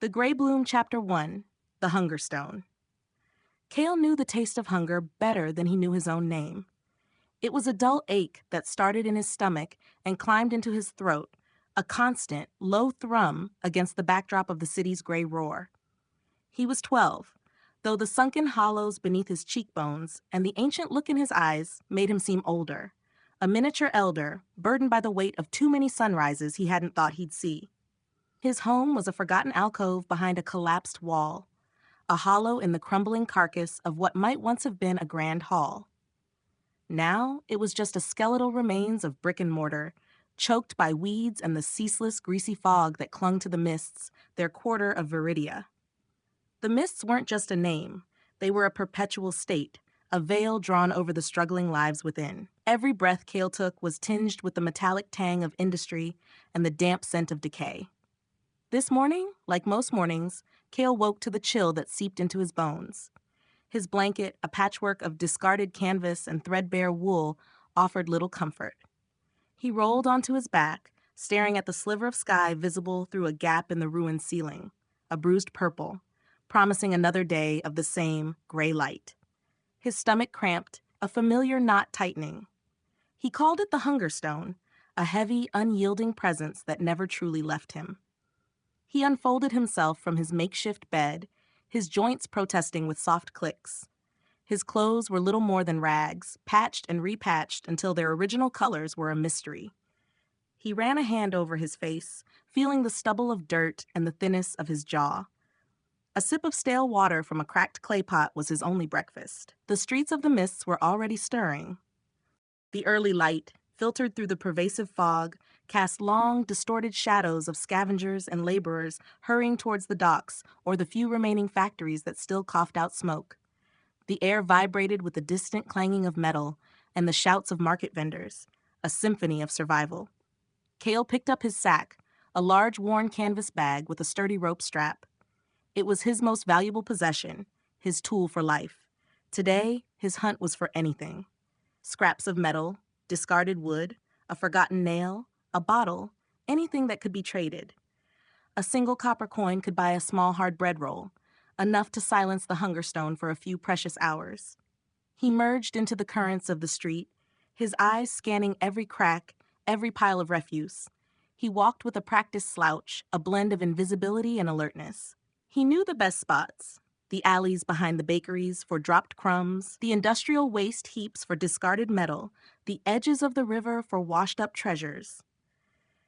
The Grey Bloom Chapter 1, The Hunger Stone. Kale knew the taste of hunger better than he knew his own name. It was a dull ache that started in his stomach and climbed into his throat, a constant, low thrum against the backdrop of the city's gray roar. He was 12, though the sunken hollows beneath his cheekbones and the ancient look in his eyes made him seem older, a miniature elder burdened by the weight of too many sunrises he hadn't thought he'd see. His home was a forgotten alcove behind a collapsed wall, a hollow in the crumbling carcass of what might once have been a grand hall. Now it was just a skeletal remains of brick and mortar, choked by weeds and the ceaseless greasy fog that clung to the mists, their quarter of viridia. The mists weren't just a name, they were a perpetual state, a veil drawn over the struggling lives within. Every breath Kale took was tinged with the metallic tang of industry and the damp scent of decay. This morning, like most mornings, Kale woke to the chill that seeped into his bones. His blanket, a patchwork of discarded canvas and threadbare wool, offered little comfort. He rolled onto his back, staring at the sliver of sky visible through a gap in the ruined ceiling, a bruised purple, promising another day of the same gray light. His stomach cramped, a familiar knot tightening. He called it the Hunger Stone, a heavy, unyielding presence that never truly left him. He unfolded himself from his makeshift bed, his joints protesting with soft clicks. His clothes were little more than rags, patched and repatched until their original colors were a mystery. He ran a hand over his face, feeling the stubble of dirt and the thinness of his jaw. A sip of stale water from a cracked clay pot was his only breakfast. The streets of the mists were already stirring. The early light, filtered through the pervasive fog, cast long, distorted shadows of scavengers and laborers hurrying towards the docks or the few remaining factories that still coughed out smoke. The air vibrated with the distant clanging of metal and the shouts of market vendors, a symphony of survival. Kale picked up his sack, a large worn canvas bag with a sturdy rope strap. It was his most valuable possession, his tool for life. Today, his hunt was for anything. Scraps of metal, discarded wood, a forgotten nail, a bottle, anything that could be traded. A single copper coin could buy a small hard bread roll, enough to silence the hunger stone for a few precious hours. He merged into the currents of the street, his eyes scanning every crack, every pile of refuse. He walked with a practiced slouch, a blend of invisibility and alertness. He knew the best spots. The alleys behind the bakeries for dropped crumbs, the industrial waste heaps for discarded metal, the edges of the river for washed-up treasures.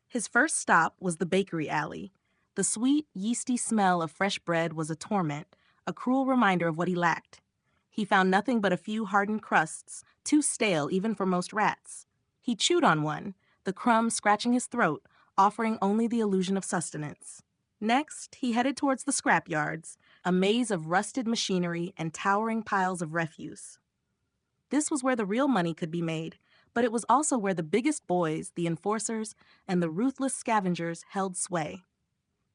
His first stop was the bakery alley. The sweet, yeasty smell of fresh bread was a torment, a cruel reminder of what he lacked. He found nothing but a few hardened crusts, too stale even for most rats. He chewed on one, the crumb scratching his throat, offering only the illusion of sustenance. Next, he headed towards the scrapyards, a maze of rusted machinery and towering piles of refuse. This was where the real money could be made, but it was also where the biggest boys, the enforcers, and the ruthless scavengers held sway.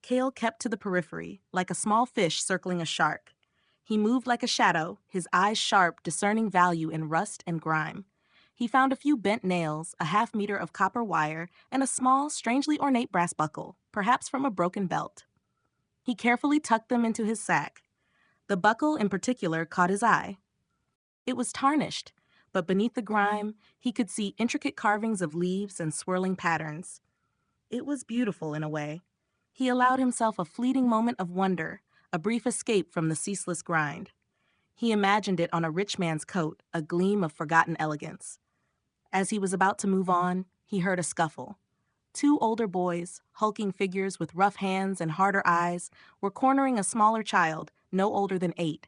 Kale kept to the periphery, like a small fish circling a shark. He moved like a shadow, his eyes sharp, discerning value in rust and grime. He found a few bent nails, a half-meter of copper wire, and a small, strangely ornate brass buckle, perhaps from a broken belt. He carefully tucked them into his sack. The buckle, in particular, caught his eye. It was tarnished, but beneath the grime, he could see intricate carvings of leaves and swirling patterns. It was beautiful in a way. He allowed himself a fleeting moment of wonder, a brief escape from the ceaseless grind. He imagined it on a rich man's coat, a gleam of forgotten elegance. As he was about to move on, he heard a scuffle. Two older boys, hulking figures with rough hands and harder eyes, were cornering a smaller child, no older than 8.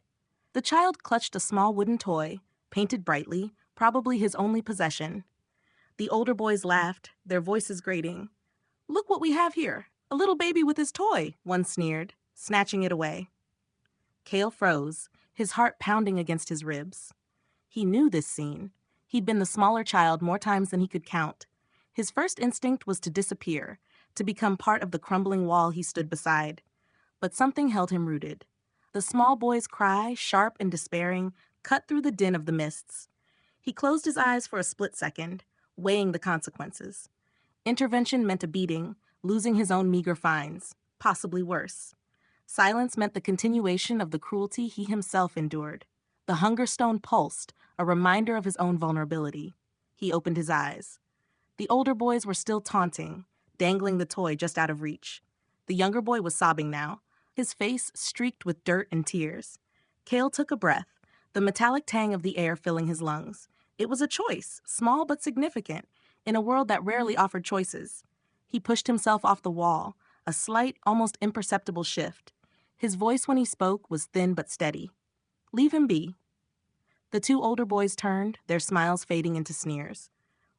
The child clutched a small wooden toy, painted brightly, probably his only possession. The older boys laughed, their voices grating. "Look what we have here, a little baby with his toy," one sneered, snatching it away. Kale froze, his heart pounding against his ribs. He knew this scene. He'd been the smaller child more times than he could count. His first instinct was to disappear, to become part of the crumbling wall he stood beside. But something held him rooted. The small boy's cry, sharp and despairing, cut through the din of the mists. He closed his eyes for a split second, weighing the consequences. Intervention meant a beating, losing his own meager fines, possibly worse. Silence meant the continuation of the cruelty he himself endured. The hunger stone pulsed, a reminder of his own vulnerability. He opened his eyes. The older boys were still taunting, dangling the toy just out of reach. The younger boy was sobbing now, his face streaked with dirt and tears. Cale took a breath, the metallic tang of the air filling his lungs. It was a choice, small but significant, in a world that rarely offered choices. He pushed himself off the wall, a slight, almost imperceptible shift. His voice when he spoke was thin but steady. "Leave him be." The two older boys turned, their smiles fading into sneers.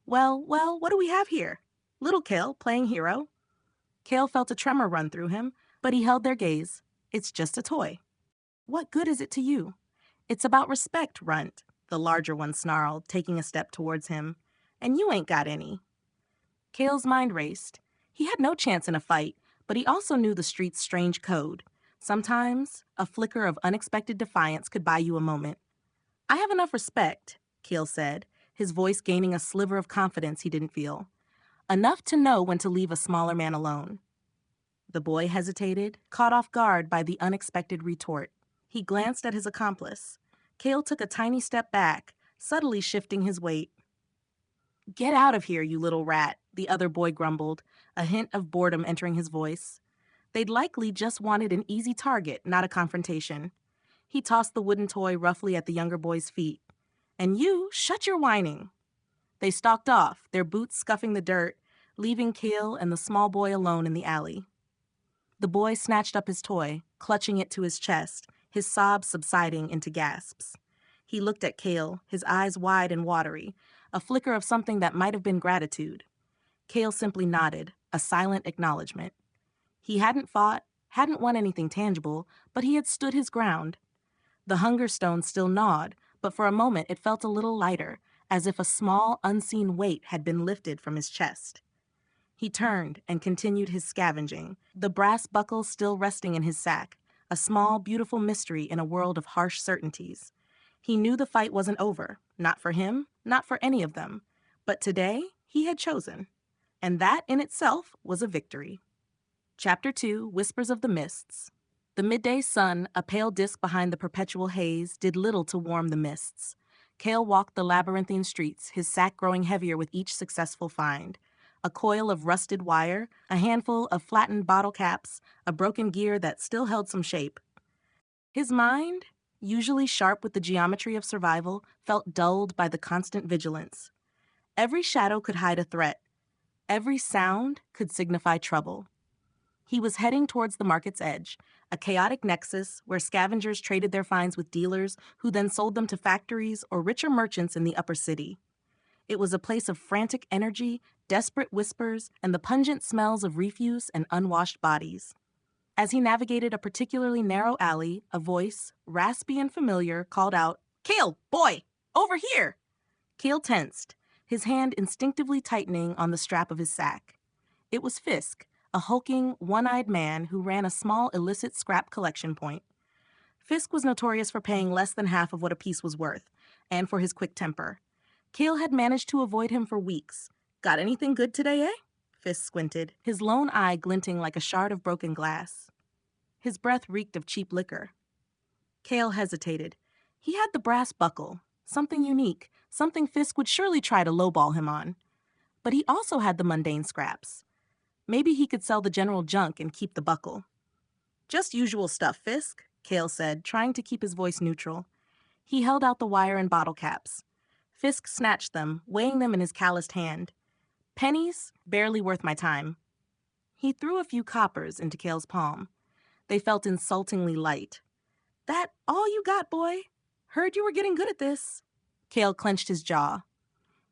Well, what do we have here? Little Cale playing hero." Cale felt a tremor run through him, but he held their gaze. "It's just a toy." "What good is it to you?" "It's about respect, runt," the larger one snarled, taking a step towards him. "And you ain't got any." Cale's mind raced. He had no chance in a fight, but he also knew the street's strange code. Sometimes, a flicker of unexpected defiance could buy you a moment. "I have enough respect," Cale said, his voice gaining a sliver of confidence he didn't feel. "Enough to know when to leave a smaller man alone." The boy hesitated, caught off guard by the unexpected retort. He glanced at his accomplice. Cale took a tiny step back, subtly shifting his weight. "Get out of here, you little rat," the other boy grumbled, a hint of boredom entering his voice. They'd likely just wanted an easy target, not a confrontation. He tossed the wooden toy roughly at the younger boy's feet. "And you, shut your whining." They stalked off, their boots scuffing the dirt, leaving Cale and the small boy alone in the alley. The boy snatched up his toy, clutching it to his chest, his sobs subsiding into gasps. He looked at Cale, his eyes wide and watery, a flicker of something that might have been gratitude. Cale simply nodded, a silent acknowledgement. He hadn't fought, hadn't won anything tangible, but he had stood his ground. The hunger stone still gnawed, but for a moment it felt a little lighter, as if a small, unseen weight had been lifted from his chest. He turned and continued his scavenging, the brass buckle still resting in his sack, a small, beautiful mystery in a world of harsh certainties. He knew the fight wasn't over, not for him, not for any of them. But today, he had chosen. And that in itself was a victory. Chapter 2, Whispers of the Mists. The midday sun, a pale disk behind the perpetual haze, did little to warm the mists. Cale walked the labyrinthine streets, his sack growing heavier with each successful find. A coil of rusted wire, a handful of flattened bottle caps, a broken gear that still held some shape. His mind, usually sharp with the geometry of survival, felt dulled by the constant vigilance. Every shadow could hide a threat. Every sound could signify trouble. He was heading towards the market's edge, a chaotic nexus where scavengers traded their finds with dealers who then sold them to factories or richer merchants in the upper city. It was a place of frantic energy, desperate whispers, and the pungent smells of refuse and unwashed bodies. As he navigated a particularly narrow alley, a voice, raspy and familiar, called out, "Cale, boy, over here!" Cale tensed, his hand instinctively tightening on the strap of his sack. It was Fisk, a hulking, one-eyed man who ran a small illicit scrap collection point. Fisk was notorious for paying less than half of what a piece was worth, and for his quick temper. Cale had managed to avoid him for weeks. "Got anything good today, eh?" Fisk squinted, his lone eye glinting like a shard of broken glass. His breath reeked of cheap liquor. Cale hesitated. He had the brass buckle, something unique, something Fisk would surely try to lowball him on. But he also had the mundane scraps. Maybe he could sell the general junk and keep the buckle. "Just usual stuff, Fisk," Cale said, trying to keep his voice neutral. He held out the wire and bottle caps. Fisk snatched them, weighing them in his calloused hand. "Pennies, barely worth my time." He threw a few coppers into Cale's palm. They felt insultingly light. "That all you got, boy? Heard you were getting good at this." Cale clenched his jaw.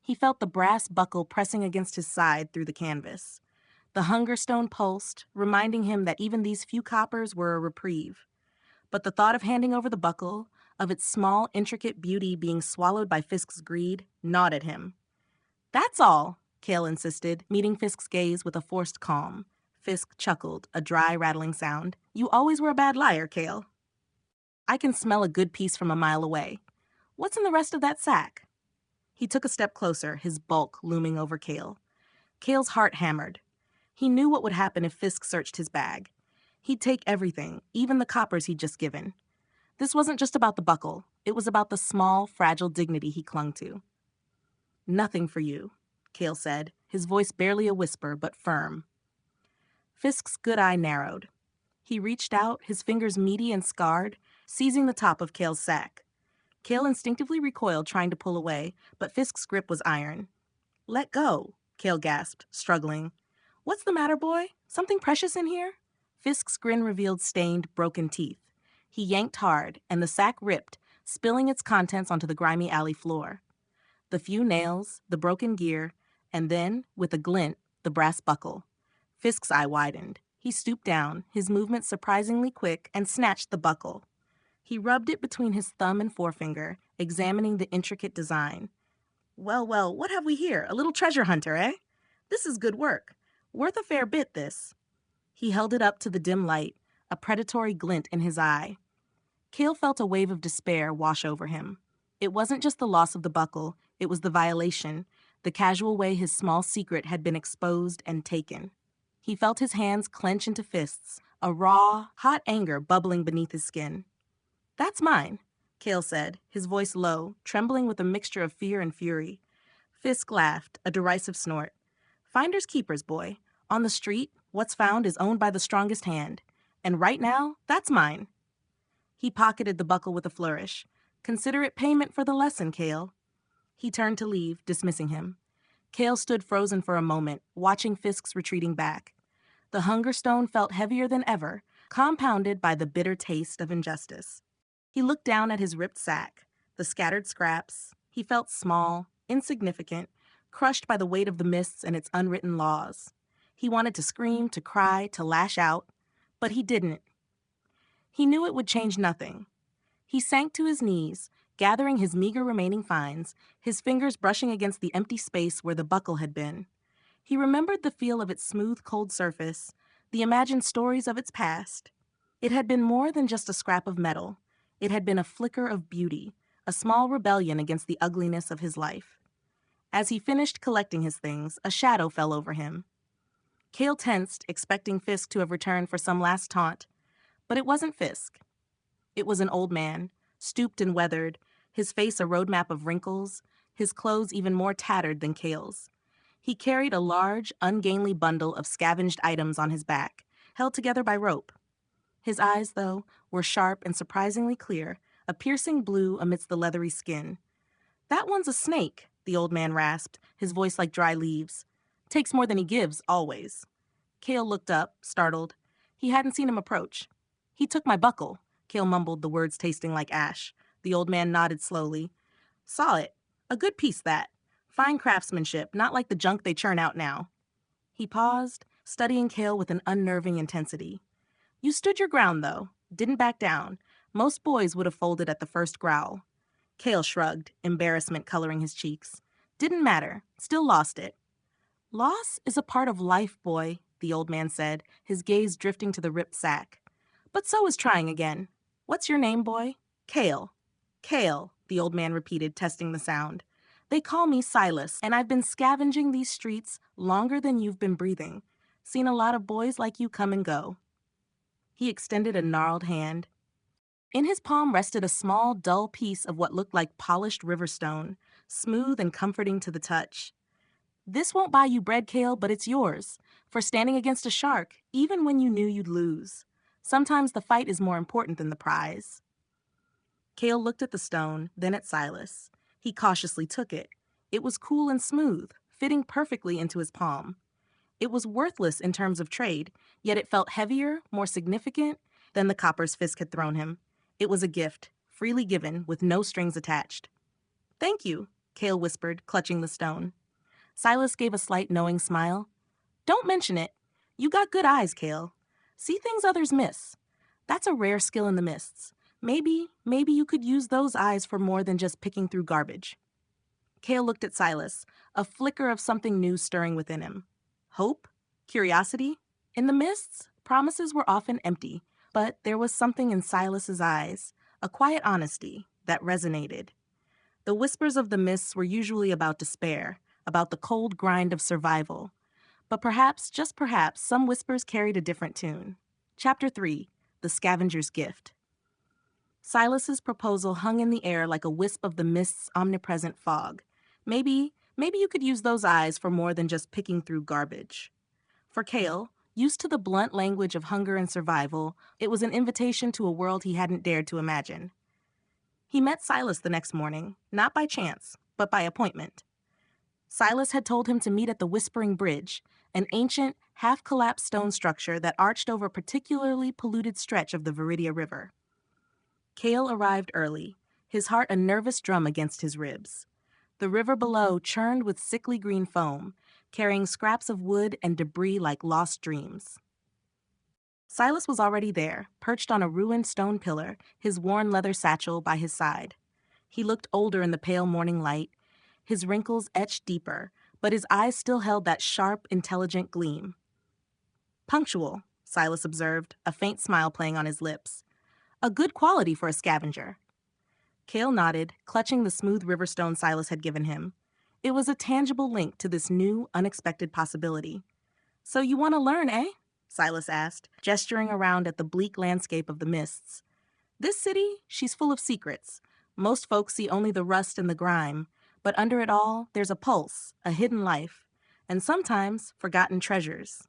He felt the brass buckle pressing against his side through the canvas. The hunger stone pulsed, reminding him that even these few coppers were a reprieve. But the thought of handing over the buckle, of its small, intricate beauty being swallowed by Fisk's greed, gnawed at him. "That's all," Cale insisted, meeting Fisk's gaze with a forced calm. Fisk chuckled, a dry, rattling sound. "You always were a bad liar, Cale." "I can smell a good piece from a mile away. What's in the rest of that sack?" He took a step closer, his bulk looming over Cale. Cale's heart hammered. He knew what would happen if Fisk searched his bag. He'd take everything, even the coppers he'd just given. This wasn't just about the buckle. It was about the small, fragile dignity he clung to. "Nothing for you," Cale said, his voice barely a whisper, but firm. Fisk's good eye narrowed. He reached out, his fingers meaty and scarred, seizing the top of Cale's sack. Cale instinctively recoiled, trying to pull away, but Fisk's grip was iron. "Let go," Cale gasped, struggling. "What's the matter, boy? Something precious in here?" Fisk's grin revealed stained, broken teeth. He yanked hard, and the sack ripped, spilling its contents onto the grimy alley floor. The few nails, the broken gear, and then, with a glint, the brass buckle. Fisk's eye widened. He stooped down, his movements surprisingly quick, and snatched the buckle. He rubbed it between his thumb and forefinger, examining the intricate design. "Well, well, what have we here? A little treasure hunter, eh? This is good work. Worth a fair bit, this." He held it up to the dim light, a predatory glint in his eye. Cale felt a wave of despair wash over him. It wasn't just the loss of the buckle, it was the violation, the casual way his small secret had been exposed and taken. He felt his hands clench into fists, a raw, hot anger bubbling beneath his skin. "That's mine," Cale said, his voice low, trembling with a mixture of fear and fury. Fisk laughed, a derisive snort. "Finders keepers, boy. On the street, what's found is owned by the strongest hand. And right now, that's mine." He pocketed the buckle with a flourish. "Consider it payment for the lesson, Cale." He turned to leave, dismissing him. Cale stood frozen for a moment, watching Fisk's retreating back. The hunger stone felt heavier than ever, compounded by the bitter taste of injustice. He looked down at his ripped sack, the scattered scraps. He felt small, insignificant, crushed by the weight of the mists and its unwritten laws. He wanted to scream, to cry, to lash out, but he didn't. He knew it would change nothing. He sank to his knees, gathering his meager remaining finds, his fingers brushing against the empty space where the buckle had been. He remembered the feel of its smooth, cold surface, the imagined stories of its past. It had been more than just a scrap of metal. It had been a flicker of beauty, a small rebellion against the ugliness of his life. As he finished collecting his things, a shadow fell over him. Cale tensed, expecting Fisk to have returned for some last taunt. But it wasn't Fisk. It was an old man, stooped and weathered, his face a roadmap of wrinkles, his clothes even more tattered than Cale's. He carried a large, ungainly bundle of scavenged items on his back, held together by rope. His eyes, though, were sharp and surprisingly clear, a piercing blue amidst the leathery skin. "That one's a snake," the old man rasped, his voice like dry leaves. "Takes more than he gives, always." Cale looked up, startled. He hadn't seen him approach. "He took my buckle," Cale mumbled, the words tasting like ash. The old man nodded slowly. "Saw it. A good piece, that. Fine craftsmanship, not like the junk they churn out now." He paused, studying Cale with an unnerving intensity. "You stood your ground, though. Didn't back down. Most boys would have folded at the first growl." Cale shrugged, embarrassment coloring his cheeks. "Didn't matter. Still lost it." "Loss is a part of life, boy," the old man said, his gaze drifting to the ripped sack. "But so is trying again. What's your name, boy?" "Cale." "Cale," the old man repeated, testing the sound. "They call me Silas, and I've been scavenging these streets longer than you've been breathing. Seen a lot of boys like you come and go." He extended a gnarled hand. In his palm rested a small, dull piece of what looked like polished river stone, smooth and comforting to the touch. "This won't buy you bread, Cale, but it's yours, for standing against a shark, even when you knew you'd lose. Sometimes the fight is more important than the prize." Cale looked at the stone, then at Silas. He cautiously took it. It was cool and smooth, fitting perfectly into his palm. It was worthless in terms of trade, yet it felt heavier, more significant than the coppers Fisk had thrown him. It was a gift, freely given, with no strings attached. "Thank you," Cale whispered, clutching the stone. Silas gave a slight knowing smile. "Don't mention it. You got good eyes, Cale. See things others miss. That's a rare skill in the mists. Maybe you could use those eyes for more than just picking through garbage." Cale looked at Silas, a flicker of something new stirring within him. Hope? Curiosity? In the mists, promises were often empty, but there was something in Silas's eyes, a quiet honesty, that resonated. The whispers of the mists were usually about despair, about the cold grind of survival. But perhaps, just perhaps, some whispers carried a different tune. Chapter 3: The Scavenger's Gift. Silas's proposal hung in the air like a wisp of the mist's omnipresent fog. Maybe you could use those eyes for more than just picking through garbage. For Cale, used to the blunt language of hunger and survival, it was an invitation to a world he hadn't dared to imagine. He met Silas the next morning, not by chance, but by appointment. Silas had told him to meet at the Whispering Bridge, an ancient, half-collapsed stone structure that arched over a particularly polluted stretch of the Viridia River. Cale arrived early, his heart a nervous drum against his ribs. The river below churned with sickly green foam, carrying scraps of wood and debris like lost dreams. Silas was already there, perched on a ruined stone pillar, his worn leather satchel by his side. He looked older in the pale morning light, his wrinkles etched deeper, but his eyes still held that sharp, intelligent gleam. "Punctual," Silas observed, a faint smile playing on his lips. "A good quality for a scavenger." Cale nodded, clutching the smooth riverstone Silas had given him. It was a tangible link to this new, unexpected possibility. "So you want to learn, eh?" Silas asked, gesturing around at the bleak landscape of the mists. "This city, she's full of secrets. Most folks see only the rust and the grime, but under it all, there's a pulse, a hidden life, and sometimes forgotten treasures."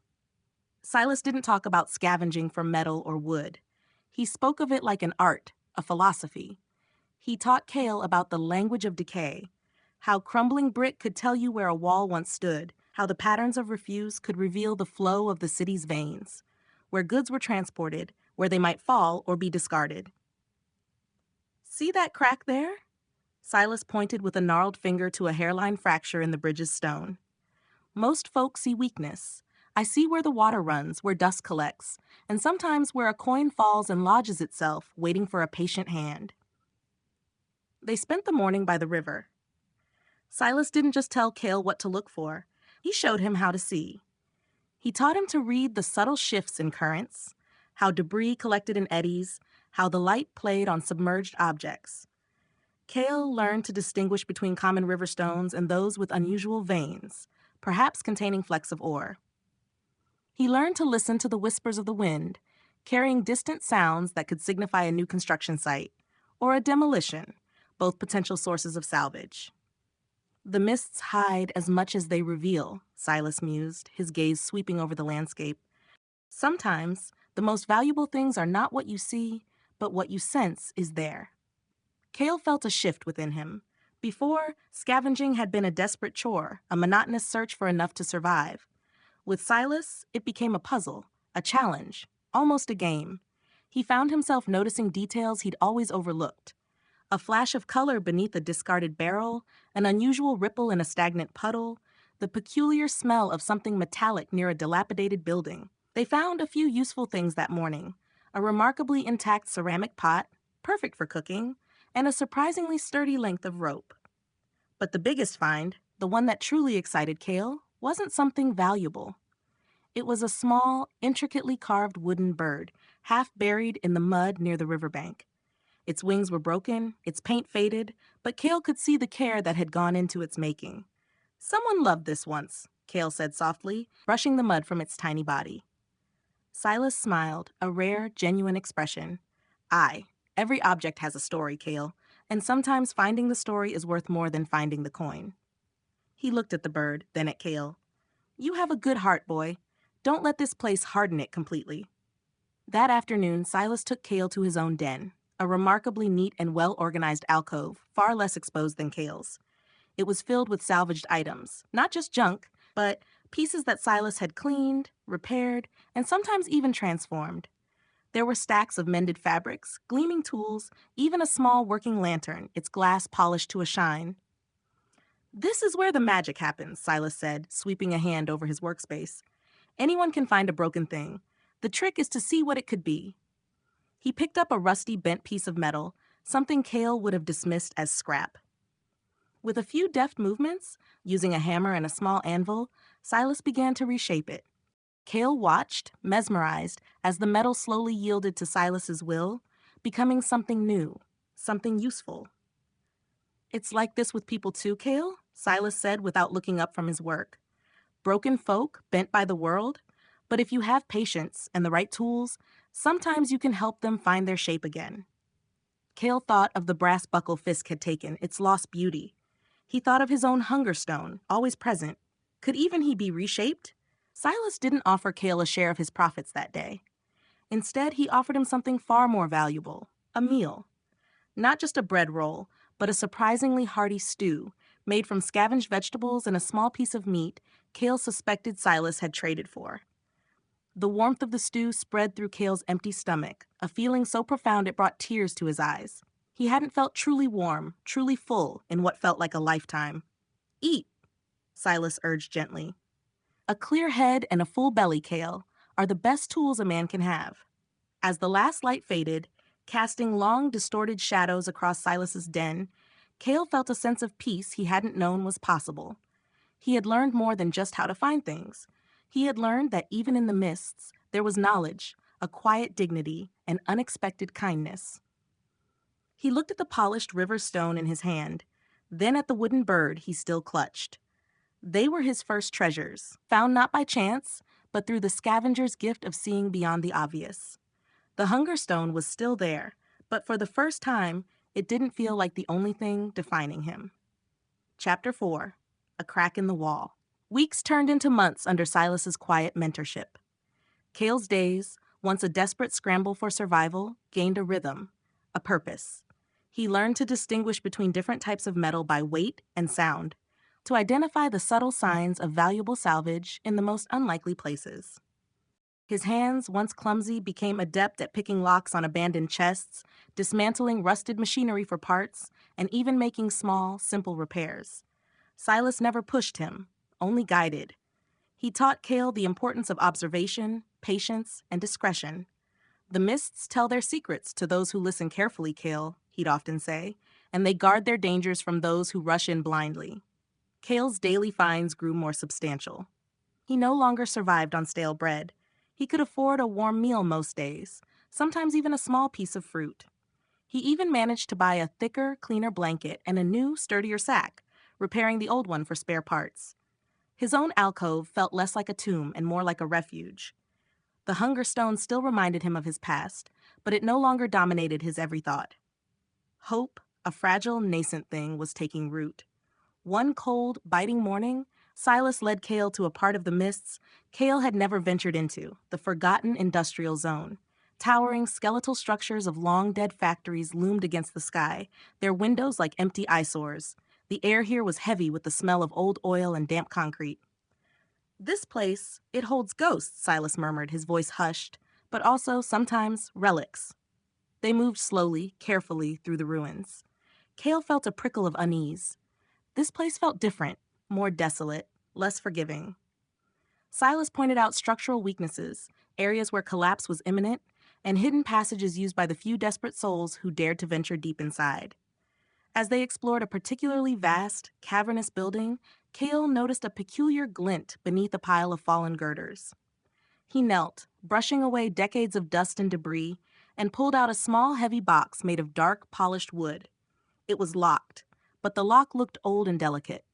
Silas didn't talk about scavenging for metal or wood. He spoke of it like an art, a philosophy. He taught Cale about the language of decay, how crumbling brick could tell you where a wall once stood, how the patterns of refuse could reveal the flow of the city's veins, where goods were transported, where they might fall or be discarded. "See that crack there?" Silas pointed with a gnarled finger to a hairline fracture in the bridge's stone. "Most folks see weakness. I see where the water runs, where dust collects, and sometimes where a coin falls and lodges itself, waiting for a patient hand." They spent the morning by the river. Silas didn't just tell Cale what to look for. He showed him how to see. He taught him to read the subtle shifts in currents, how debris collected in eddies, how the light played on submerged objects. Cale learned to distinguish between common river stones and those with unusual veins, perhaps containing flecks of ore. He learned to listen to the whispers of the wind, carrying distant sounds that could signify a new construction site, or a demolition, both potential sources of salvage. "The mists hide as much as they reveal," Silas mused, his gaze sweeping over the landscape. "Sometimes, the most valuable things are not what you see, but what you sense is there." Cale felt a shift within him. Before, scavenging had been a desperate chore, a monotonous search for enough to survive. With Silas, it became a puzzle, a challenge, almost a game. He found himself noticing details he'd always overlooked. A flash of color beneath a discarded barrel, an unusual ripple in a stagnant puddle, the peculiar smell of something metallic near a dilapidated building. They found a few useful things that morning: a remarkably intact ceramic pot, perfect for cooking, and a surprisingly sturdy length of rope. But the biggest find, the one that truly excited Cale, wasn't something valuable. It was a small, intricately carved wooden bird, half buried in the mud near the riverbank. Its wings were broken, its paint faded, but Cale could see the care that had gone into its making. "Someone loved this once," Cale said softly, brushing the mud from its tiny body. Silas smiled, a rare, genuine expression. "Aye, every object has a story, Cale, and sometimes finding the story is worth more than finding the coin." He looked at the bird, then at Cale. "You have a good heart, boy. Don't let this place harden it completely." That afternoon, Silas took Cale to his own den, a remarkably neat and well-organized alcove, far less exposed than Cale's. It was filled with salvaged items, not just junk, but pieces that Silas had cleaned, repaired, and sometimes even transformed. There were stacks of mended fabrics, gleaming tools, even a small working lantern, its glass polished to a shine. "This is where the magic happens," Silas said, sweeping a hand over his workspace. "Anyone can find a broken thing. The trick is to see what it could be." He picked up a rusty, bent piece of metal, something Cale would have dismissed as scrap. With a few deft movements, using a hammer and a small anvil, Silas began to reshape it. Cale watched, mesmerized, as the metal slowly yielded to Silas's will, becoming something new, something useful. "It's like this with people too, Cale," Silas said without looking up from his work. "Broken folk, bent by the world, but if you have patience and the right tools, Sometimes you can help them find their shape again. Cale thought of the brass buckle Fisk had taken, its lost beauty. He thought of his own hunger stone, always present. Could even he be reshaped? Silas didn't offer Cale a share of his profits that day. Instead, he offered him something far more valuable, a meal. Not just a bread roll, but a surprisingly hearty stew, made from scavenged vegetables and a small piece of meat Cale suspected Silas had traded for. The warmth of the stew spread through Cale's empty stomach, a feeling so profound it brought tears to his eyes. He hadn't felt truly warm, truly full, in what felt like a lifetime. "Eat," Silas urged gently. A clear head and a full belly, Cale, are the best tools a man can have. As the last light faded, casting long, distorted shadows across Silas's den, Cale felt a sense of peace he hadn't known was possible. He had learned more than just how to find things. He had learned that even in the mists, there was knowledge, a quiet dignity, and unexpected kindness. He looked at the polished river stone in his hand, then at the wooden bird he still clutched. They were his first treasures, found not by chance, but through the scavenger's gift of seeing beyond the obvious. The hunger stone was still there, but for the first time, it didn't feel like the only thing defining him. Chapter 4. A Crack in the Wall. Weeks turned into months under Silas's quiet mentorship. Cale's days, once a desperate scramble for survival, gained a rhythm, a purpose. He learned to distinguish between different types of metal by weight and sound, to identify the subtle signs of valuable salvage in the most unlikely places. His hands, once clumsy, became adept at picking locks on abandoned chests, dismantling rusted machinery for parts, and even making small, simple repairs. Silas never pushed him, only guided. He taught Cale the importance of observation, patience, and discretion. "The mists tell their secrets to those who listen carefully, Cale," he'd often say, "and they guard their dangers from those who rush in blindly." Cale's daily finds grew more substantial. He no longer survived on stale bread. He could afford a warm meal most days, sometimes even a small piece of fruit. He even managed to buy a thicker, cleaner blanket and a new, sturdier sack, repairing the old one for spare parts. His own alcove felt less like a tomb and more like a refuge. The hunger stone still reminded him of his past, but it no longer dominated his every thought. Hope, a fragile, nascent thing, was taking root. One cold, biting morning, Silas led Cale to a part of the mists Cale had never ventured into, the forgotten industrial zone. Towering, skeletal structures of long-dead factories loomed against the sky, their windows like empty eyesores. The air here was heavy with the smell of old oil and damp concrete. "This place, it holds ghosts," Silas murmured, his voice hushed, "but also, sometimes, relics." They moved slowly, carefully, through the ruins. Cale felt a prickle of unease. This place felt different, more desolate, less forgiving. Silas pointed out structural weaknesses, areas where collapse was imminent, and hidden passages used by the few desperate souls who dared to venture deep inside. As they explored a particularly vast, cavernous building, Cale noticed a peculiar glint beneath a pile of fallen girders. He knelt, brushing away decades of dust and debris, and pulled out a small, heavy box made of dark, polished wood. It was locked, but the lock looked old and delicate.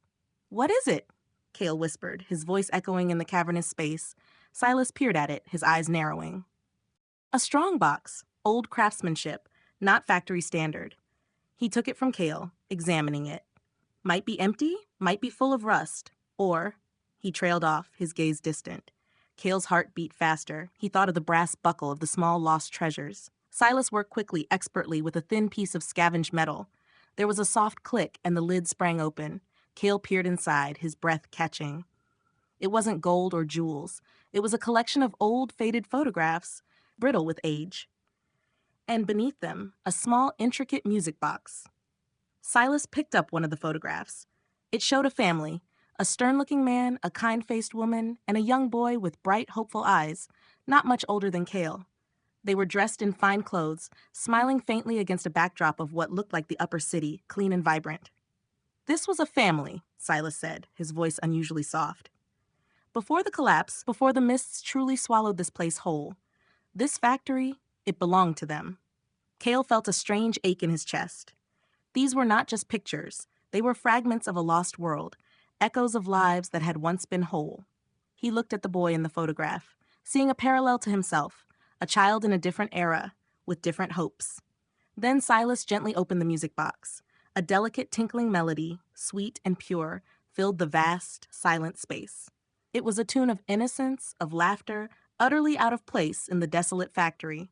"What is it?" Cale whispered, his voice echoing in the cavernous space. Silas peered at it, his eyes narrowing. A strong box, old craftsmanship, not factory standard. He took it from Cale, examining it. Might be empty, might be full of rust, or... He trailed off, his gaze distant. Cale's heart beat faster. He thought of the brass buckle of the small lost treasures. Silas worked quickly, expertly, with a thin piece of scavenged metal. There was a soft click, and the lid sprang open. Cale peered inside, his breath catching. It wasn't gold or jewels. It was a collection of old, faded photographs, brittle with age. And beneath them, a small, intricate music box. Silas picked up one of the photographs. It showed a family, a stern-looking man, a kind-faced woman, and a young boy with bright, hopeful eyes, not much older than Cale. They were dressed in fine clothes, smiling faintly against a backdrop of what looked like the upper city, clean and vibrant. "This was a family," Silas said, his voice unusually soft. "Before the collapse, before the mists truly swallowed this place whole, this factory, it belonged to them." Cale felt a strange ache in his chest. These were not just pictures. They were fragments of a lost world, echoes of lives that had once been whole. He looked at the boy in the photograph, seeing a parallel to himself, a child in a different era, with different hopes. Then Silas gently opened the music box. A delicate tinkling melody, sweet and pure, filled the vast, silent space. It was a tune of innocence, of laughter, utterly out of place in the desolate factory.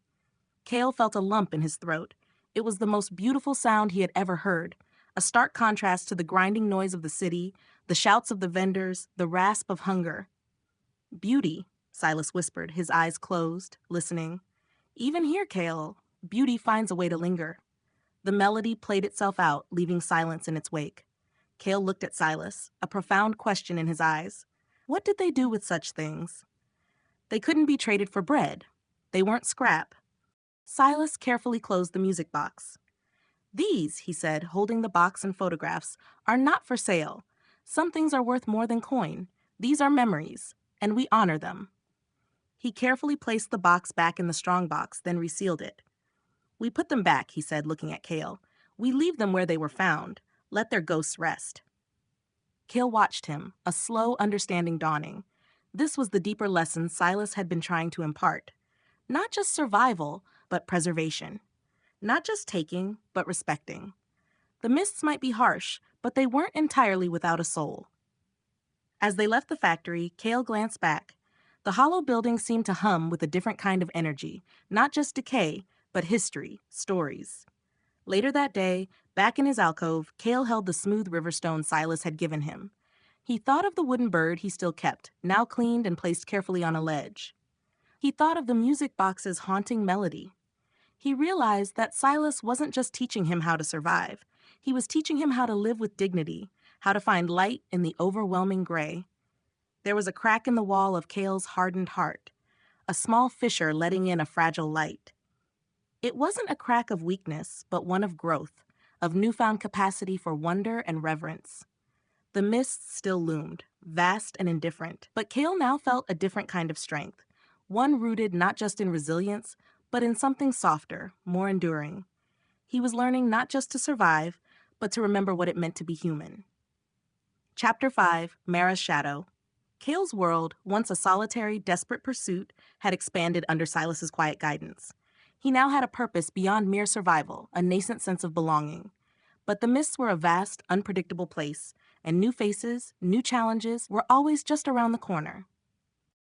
Cale felt a lump in his throat. It was the most beautiful sound he had ever heard, a stark contrast to the grinding noise of the city, the shouts of the vendors, the rasp of hunger. Beauty, Silas whispered, his eyes closed, listening. Even here, Cale, beauty finds a way to linger. The melody played itself out, leaving silence in its wake. Cale looked at Silas, a profound question in his eyes. What did they do with such things? They couldn't be traded for bread. They weren't scrap. Silas carefully closed the music box. These, he said, holding the box and photographs, are not for sale. Some things are worth more than coin. These are memories, and we honor them. He carefully placed the box back in the strongbox, then resealed it. We put them back, he said, looking at Cale. We leave them where they were found. Let their ghosts rest. Cale watched him, a slow understanding dawning. This was the deeper lesson Silas had been trying to impart. Not just survival, but preservation. Not just taking, but respecting. The mists might be harsh, but they weren't entirely without a soul. As they left the factory, Cale glanced back. The hollow building seemed to hum with a different kind of energy, not just decay, but history, stories. Later that day, back in his alcove, Cale held the smooth riverstone Silas had given him. He thought of the wooden bird he still kept, now cleaned and placed carefully on a ledge. He thought of the music box's haunting melody. He realized that Silas wasn't just teaching him how to survive. He was teaching him how to live with dignity, how to find light in the overwhelming gray. There was a crack in the wall of Cale's hardened heart, a small fissure letting in a fragile light. It wasn't a crack of weakness, but one of growth, of newfound capacity for wonder and reverence. The mists still loomed, vast and indifferent, but Cale now felt a different kind of strength, one rooted not just in resilience, but in something softer, more enduring. He was learning not just to survive, but to remember what it meant to be human. Chapter 5, Mara's Shadow. Cale's world, once a solitary, desperate pursuit, had expanded under Silas's quiet guidance. He now had a purpose beyond mere survival, a nascent sense of belonging. But the mists were a vast, unpredictable place, and new faces, new challenges were always just around the corner.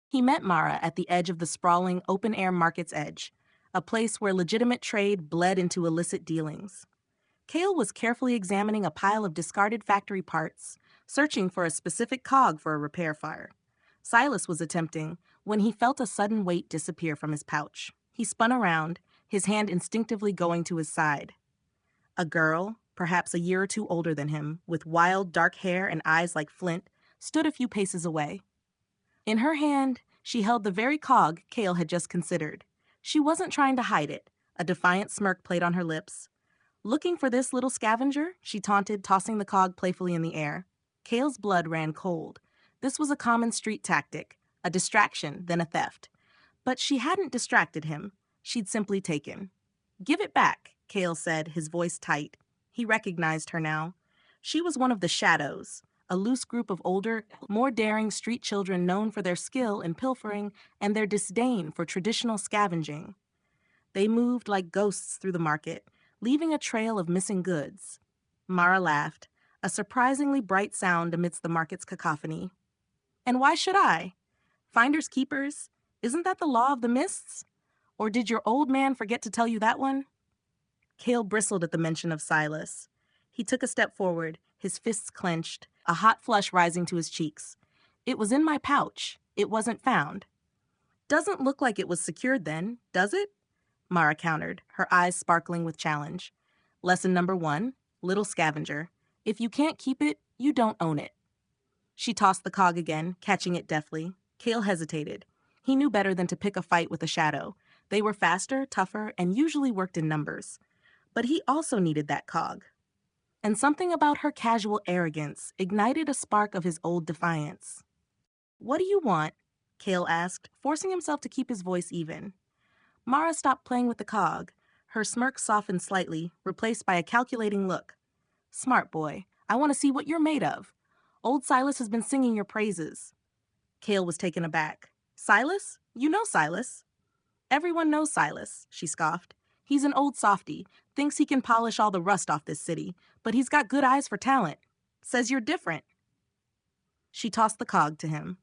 He met Mara at the edge of the sprawling, open-air market's edge, a place where legitimate trade bled into illicit dealings. Cale was carefully examining a pile of discarded factory parts, searching for a specific cog for a repair fire. Silas was attempting when he felt a sudden weight disappear from his pouch. He spun around, his hand instinctively going to his side. A girl, perhaps a year or two older than him, with wild, dark hair and eyes like flint, stood a few paces away. In her hand, she held the very cog Cale had just considered. She wasn't trying to hide it. A defiant smirk played on her lips. Looking for this little scavenger? She taunted, tossing the cog playfully in the air. Cale's blood ran cold. This was a common street tactic, a distraction, then a theft. But she hadn't distracted him. She'd simply taken. Give it back, Cale said, his voice tight. He recognized her now. She was one of the Shadows, a loose group of older, more daring street children known for their skill in pilfering and their disdain for traditional scavenging. They moved like ghosts through the market, leaving a trail of missing goods. Mara laughed, a surprisingly bright sound amidst the market's cacophony. And why should I? Finders keepers, isn't that the law of the mists? Or did your old man forget to tell you that one? Cale bristled at the mention of Silas. He took a step forward, his fists clenched, a hot flush rising to his cheeks. It was in my pouch. It wasn't found. Doesn't look like it was secured then, does it? Mara countered, her eyes sparkling with challenge. Lesson number 1, little scavenger. If you can't keep it, you don't own it. She tossed the cog again, catching it deftly. Cale hesitated. He knew better than to pick a fight with a shadow. They were faster, tougher, and usually worked in numbers. But he also needed that cog. And something about her casual arrogance ignited a spark of his old defiance. What do you want? Cale asked, forcing himself to keep his voice even. Mara stopped playing with the cog. Her smirk softened slightly, replaced by a calculating look. Smart boy, I want to see what you're made of. Old Silas has been singing your praises. Cale was taken aback. Silas? You know Silas. Everyone knows Silas, she scoffed. He's an old softy, thinks he can polish all the rust off this city, but he's got good eyes for talent. Says you're different. She tossed the cog to him.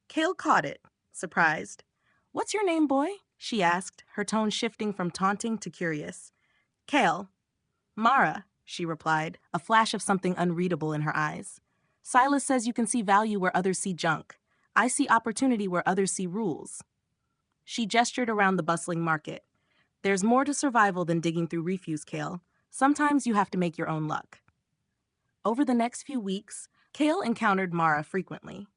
Cale caught it, surprised. What's your name, boy? She asked, her tone shifting from taunting to curious. Cale. Mara, she replied, a flash of something unreadable in her eyes. Silas says you can see value where others see junk. I see opportunity where others see rules. She gestured around the bustling market. There's more to survival than digging through refuse, Cale. Sometimes you have to make your own luck. Over the next few weeks, Cale encountered Mara frequently.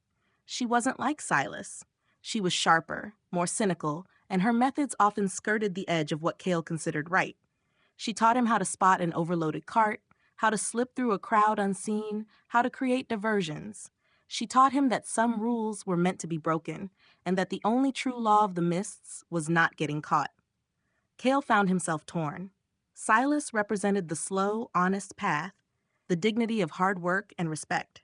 She wasn't like Silas. She was sharper, more cynical, and her methods often skirted the edge of what Cale considered right. She taught him how to spot an overloaded cart, how to slip through a crowd unseen, how to create diversions. She taught him that some rules were meant to be broken, and that the only true law of the mists was not getting caught. Cale found himself torn. Silas represented the slow, honest path, the dignity of hard work and respect.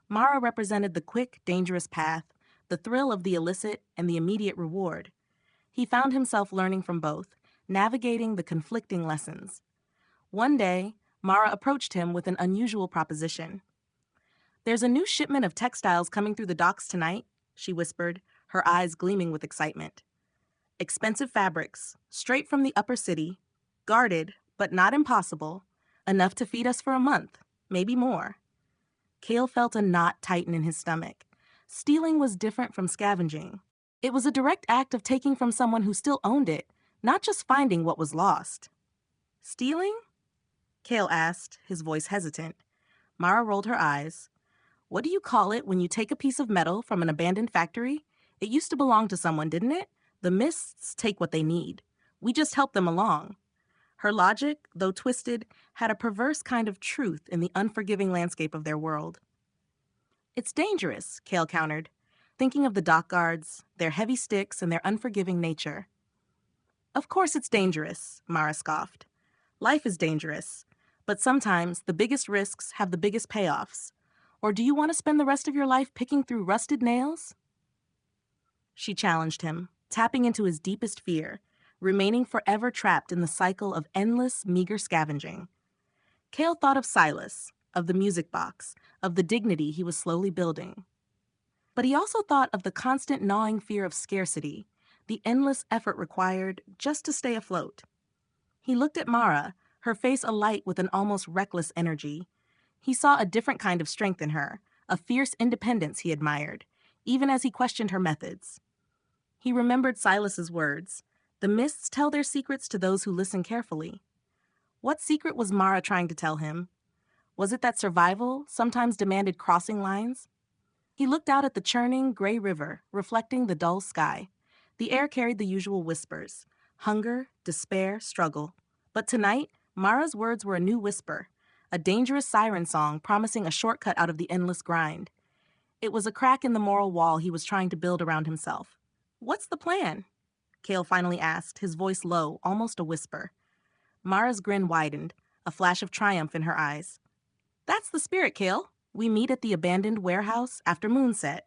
Mara represented the quick, dangerous path, the thrill of the illicit and the immediate reward. He found himself learning from both, navigating the conflicting lessons. One day, Mara approached him with an unusual proposition. There's a new shipment of textiles coming through the docks tonight, she whispered, her eyes gleaming with excitement. Expensive fabrics, straight from the upper city, guarded, but not impossible, enough to feed us for a month, maybe more. Cale felt a knot tighten in his stomach. Stealing was different from scavenging. It was a direct act of taking from someone who still owned it, not just finding what was lost. Stealing? Cale asked, his voice hesitant. Mara rolled her eyes. What do you call it when you take a piece of metal from an abandoned factory? It used to belong to someone, didn't it? The mists take what they need. We just help them along. Her logic, though twisted, had a perverse kind of truth in the unforgiving landscape of their world. It's dangerous, Cale countered, thinking of the dock guards, their heavy sticks, and their unforgiving nature. Of course it's dangerous, Mara scoffed. Life is dangerous, but sometimes the biggest risks have the biggest payoffs. Or do you want to spend the rest of your life picking through rusted nails? She challenged him, tapping into his deepest fear, remaining forever trapped in the cycle of endless, meager scavenging. Cale thought of Silas, of the music box, of the dignity he was slowly building. But he also thought of the constant gnawing fear of scarcity, the endless effort required just to stay afloat. He looked at Mara, her face alight with an almost reckless energy. He saw a different kind of strength in her, a fierce independence he admired, even as he questioned her methods. He remembered Silas's words, "The mists tell their secrets to those who listen carefully." What secret was Mara trying to tell him? Was it that survival sometimes demanded crossing lines? He looked out at the churning, gray river, reflecting the dull sky. The air carried the usual whispers: hunger, despair, struggle. But tonight, Mara's words were a new whisper, a dangerous siren song promising a shortcut out of the endless grind. It was a crack in the moral wall he was trying to build around himself. What's the plan? Cale finally asked, his voice low, almost a whisper. Mara's grin widened, a flash of triumph in her eyes. That's the spirit, Cale. We meet at the abandoned warehouse after moonset.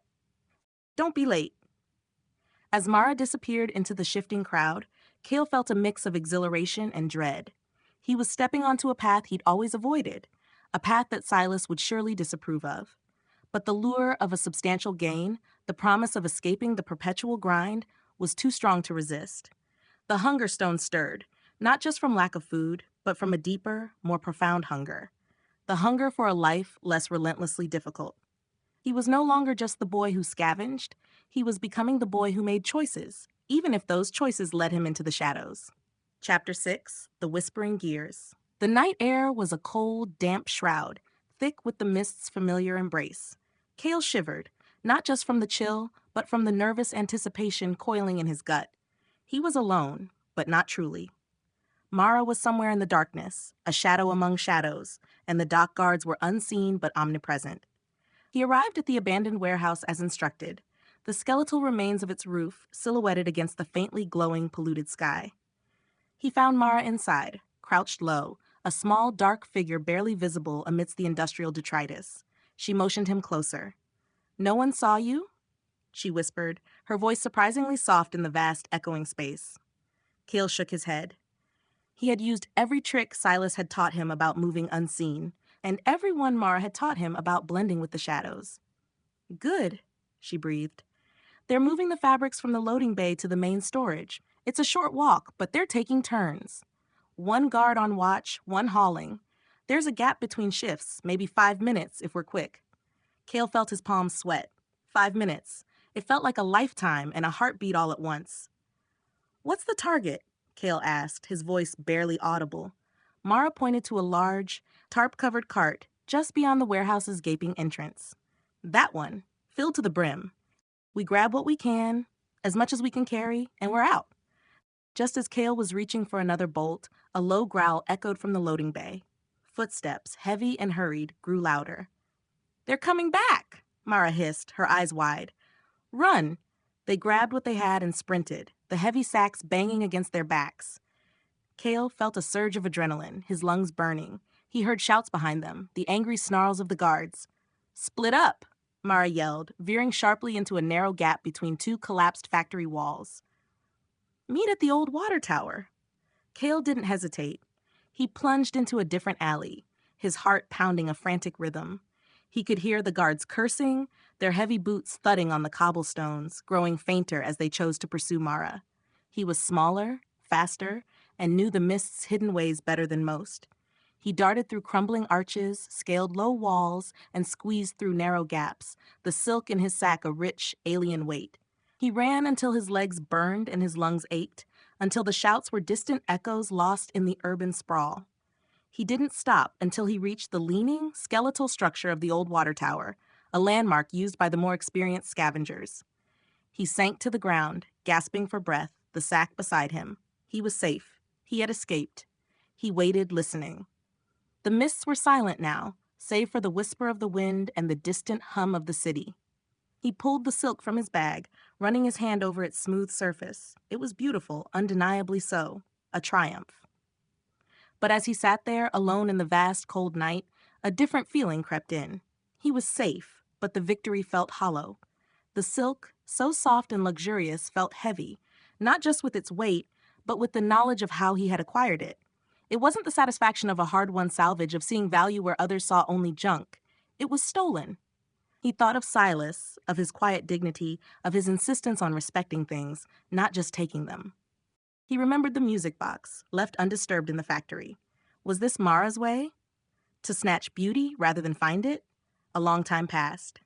Don't be late. As Mara disappeared into the shifting crowd, Cale felt a mix of exhilaration and dread. He was stepping onto a path he'd always avoided, a path that Silas would surely disapprove of. But the lure of a substantial gain, the promise of escaping the perpetual grind, was too strong to resist. The hunger stone stirred, not just from lack of food, but from a deeper, more profound hunger. The hunger for a life less relentlessly difficult. He was no longer just the boy who scavenged. He was becoming the boy who made choices, even if those choices led him into the shadows. Chapter 6, The Whispering Gears. The night air was a cold, damp shroud, thick with the mist's familiar embrace. Cale shivered, not just from the chill, but from the nervous anticipation coiling in his gut. He was alone, but not truly. Mara was somewhere in the darkness, a shadow among shadows, and the dock guards were unseen but omnipresent. He arrived at the abandoned warehouse as instructed, the skeletal remains of its roof silhouetted against the faintly glowing, polluted sky. He found Mara inside, crouched low, a small, dark figure barely visible amidst the industrial detritus. She motioned him closer. "No one saw you?" she whispered, her voice surprisingly soft in the vast, echoing space. Cale shook his head. He had used every trick Silas had taught him about moving unseen, and every one Mara had taught him about blending with the shadows. Good, she breathed. They're moving the fabrics from the loading bay to the main storage. It's a short walk, but they're taking turns. One guard on watch, one hauling. There's a gap between shifts, maybe 5 minutes if we're quick. Cale felt his palms sweat. 5 minutes. It felt like a lifetime and a heartbeat all at once. What's the target? Cale asked, his voice barely audible. Mara pointed to a large, tarp-covered cart just beyond the warehouse's gaping entrance. That one, filled to the brim. We grab what we can, as much as we can carry, and we're out. Just as Cale was reaching for another bolt, a low growl echoed from the loading bay. Footsteps, heavy and hurried, grew louder. They're coming back, Mara hissed, her eyes wide. Run! They grabbed what they had and sprinted, the heavy sacks banging against their backs. Cale felt a surge of adrenaline, his lungs burning. He heard shouts behind them, the angry snarls of the guards. Split up, Mara yelled, veering sharply into a narrow gap between two collapsed factory walls. Meet at the old water tower. Cale didn't hesitate. He plunged into a different alley, his heart pounding a frantic rhythm. He could hear the guards cursing, their heavy boots thudding on the cobblestones, growing fainter as they chose to pursue Mara. He was smaller, faster, and knew the mist's hidden ways better than most. He darted through crumbling arches, scaled low walls, and squeezed through narrow gaps, the silk in his sack a rich, alien weight. He ran until his legs burned and his lungs ached, until the shouts were distant echoes lost in the urban sprawl. He didn't stop until he reached the leaning, skeletal structure of the old water tower, a landmark used by the more experienced scavengers. He sank to the ground, gasping for breath, the sack beside him. He was safe. He had escaped. He waited, listening. The mists were silent now, save for the whisper of the wind and the distant hum of the city. He pulled the silk from his bag, running his hand over its smooth surface. It was beautiful, undeniably so, a triumph. But as he sat there, alone in the vast, cold night, a different feeling crept in. He was safe, but the victory felt hollow. The silk, so soft and luxurious, felt heavy, not just with its weight, but with the knowledge of how he had acquired it. It wasn't the satisfaction of a hard-won salvage, of seeing value where others saw only junk. It was stolen. He thought of Silas, of his quiet dignity, of his insistence on respecting things, not just taking them. He remembered the music box, left undisturbed in the factory. Was this Mara's way? To snatch beauty rather than find it? A long time passed.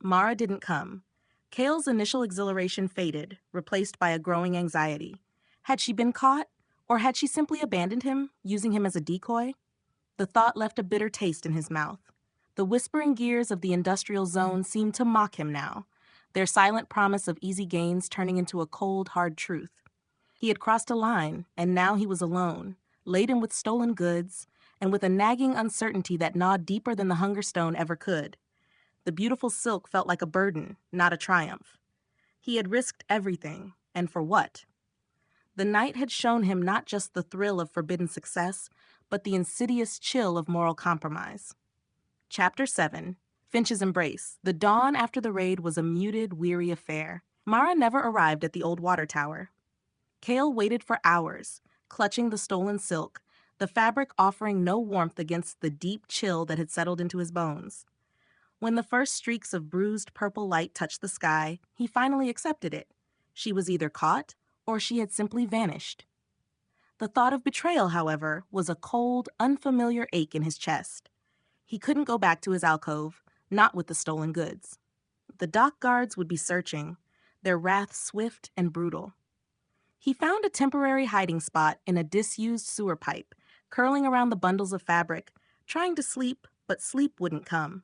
Mara didn't come. Cale's initial exhilaration faded, replaced by a growing anxiety. Had she been caught, or had she simply abandoned him, using him as a decoy? The thought left a bitter taste in his mouth. The whispering gears of the industrial zone seemed to mock him now, their silent promise of easy gains turning into a cold, hard truth. He had crossed a line, and now he was alone, laden with stolen goods, and with a nagging uncertainty that gnawed deeper than the hunger stone ever could. The beautiful silk felt like a burden, not a triumph. He had risked everything, and for what? The night had shown him not just the thrill of forbidden success, but the insidious chill of moral compromise. Chapter 7, Finch's Embrace. The dawn after the raid was a muted, weary affair. Mara never arrived at the old water tower. Cale waited for hours, clutching the stolen silk, the fabric offering no warmth against the deep chill that had settled into his bones. When the first streaks of bruised purple light touched the sky, he finally accepted it. She was either caught, or she had simply vanished. The thought of betrayal, however, was a cold, unfamiliar ache in his chest. He couldn't go back to his alcove, not with the stolen goods. The dock guards would be searching, their wrath swift and brutal. He found a temporary hiding spot in a disused sewer pipe, curling around the bundles of fabric, trying to sleep, but sleep wouldn't come.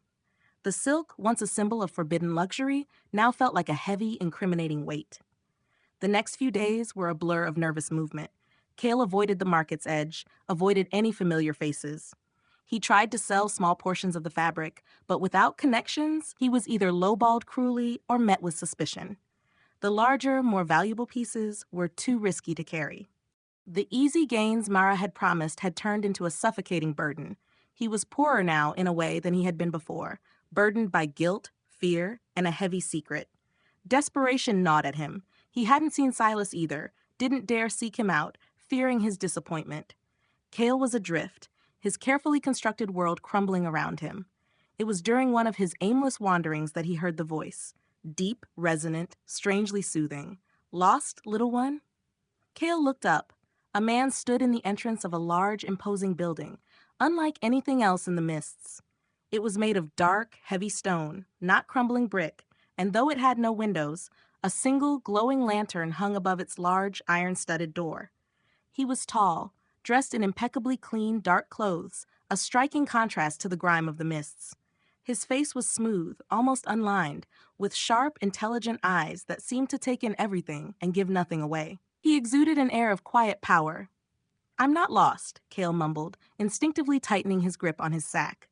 The silk, once a symbol of forbidden luxury, now felt like a heavy, incriminating weight. The next few days were a blur of nervous movement. Cale avoided the market's edge, avoided any familiar faces. He tried to sell small portions of the fabric, but without connections, he was either lowballed cruelly or met with suspicion. The larger, more valuable pieces were too risky to carry. The easy gains Mara had promised had turned into a suffocating burden. He was poorer now in a way than he had been before, burdened by guilt, fear, and a heavy secret. Desperation gnawed at him. He hadn't seen Silas either, didn't dare seek him out, fearing his disappointment. Cale was adrift, his carefully constructed world crumbling around him. It was during one of his aimless wanderings that he heard the voice, deep, resonant, strangely soothing. "Lost, little one?" Cale looked up. A man stood in the entrance of a large, imposing building, unlike anything else in the mists. It was made of dark, heavy stone, not crumbling brick, and though it had no windows, a single glowing lantern hung above its large, iron-studded door. He was tall, dressed in impeccably clean, dark clothes, a striking contrast to the grime of the mists. His face was smooth, almost unlined, with sharp, intelligent eyes that seemed to take in everything and give nothing away. He exuded an air of quiet power. "I'm not lost," Cale mumbled, instinctively tightening his grip on his sack.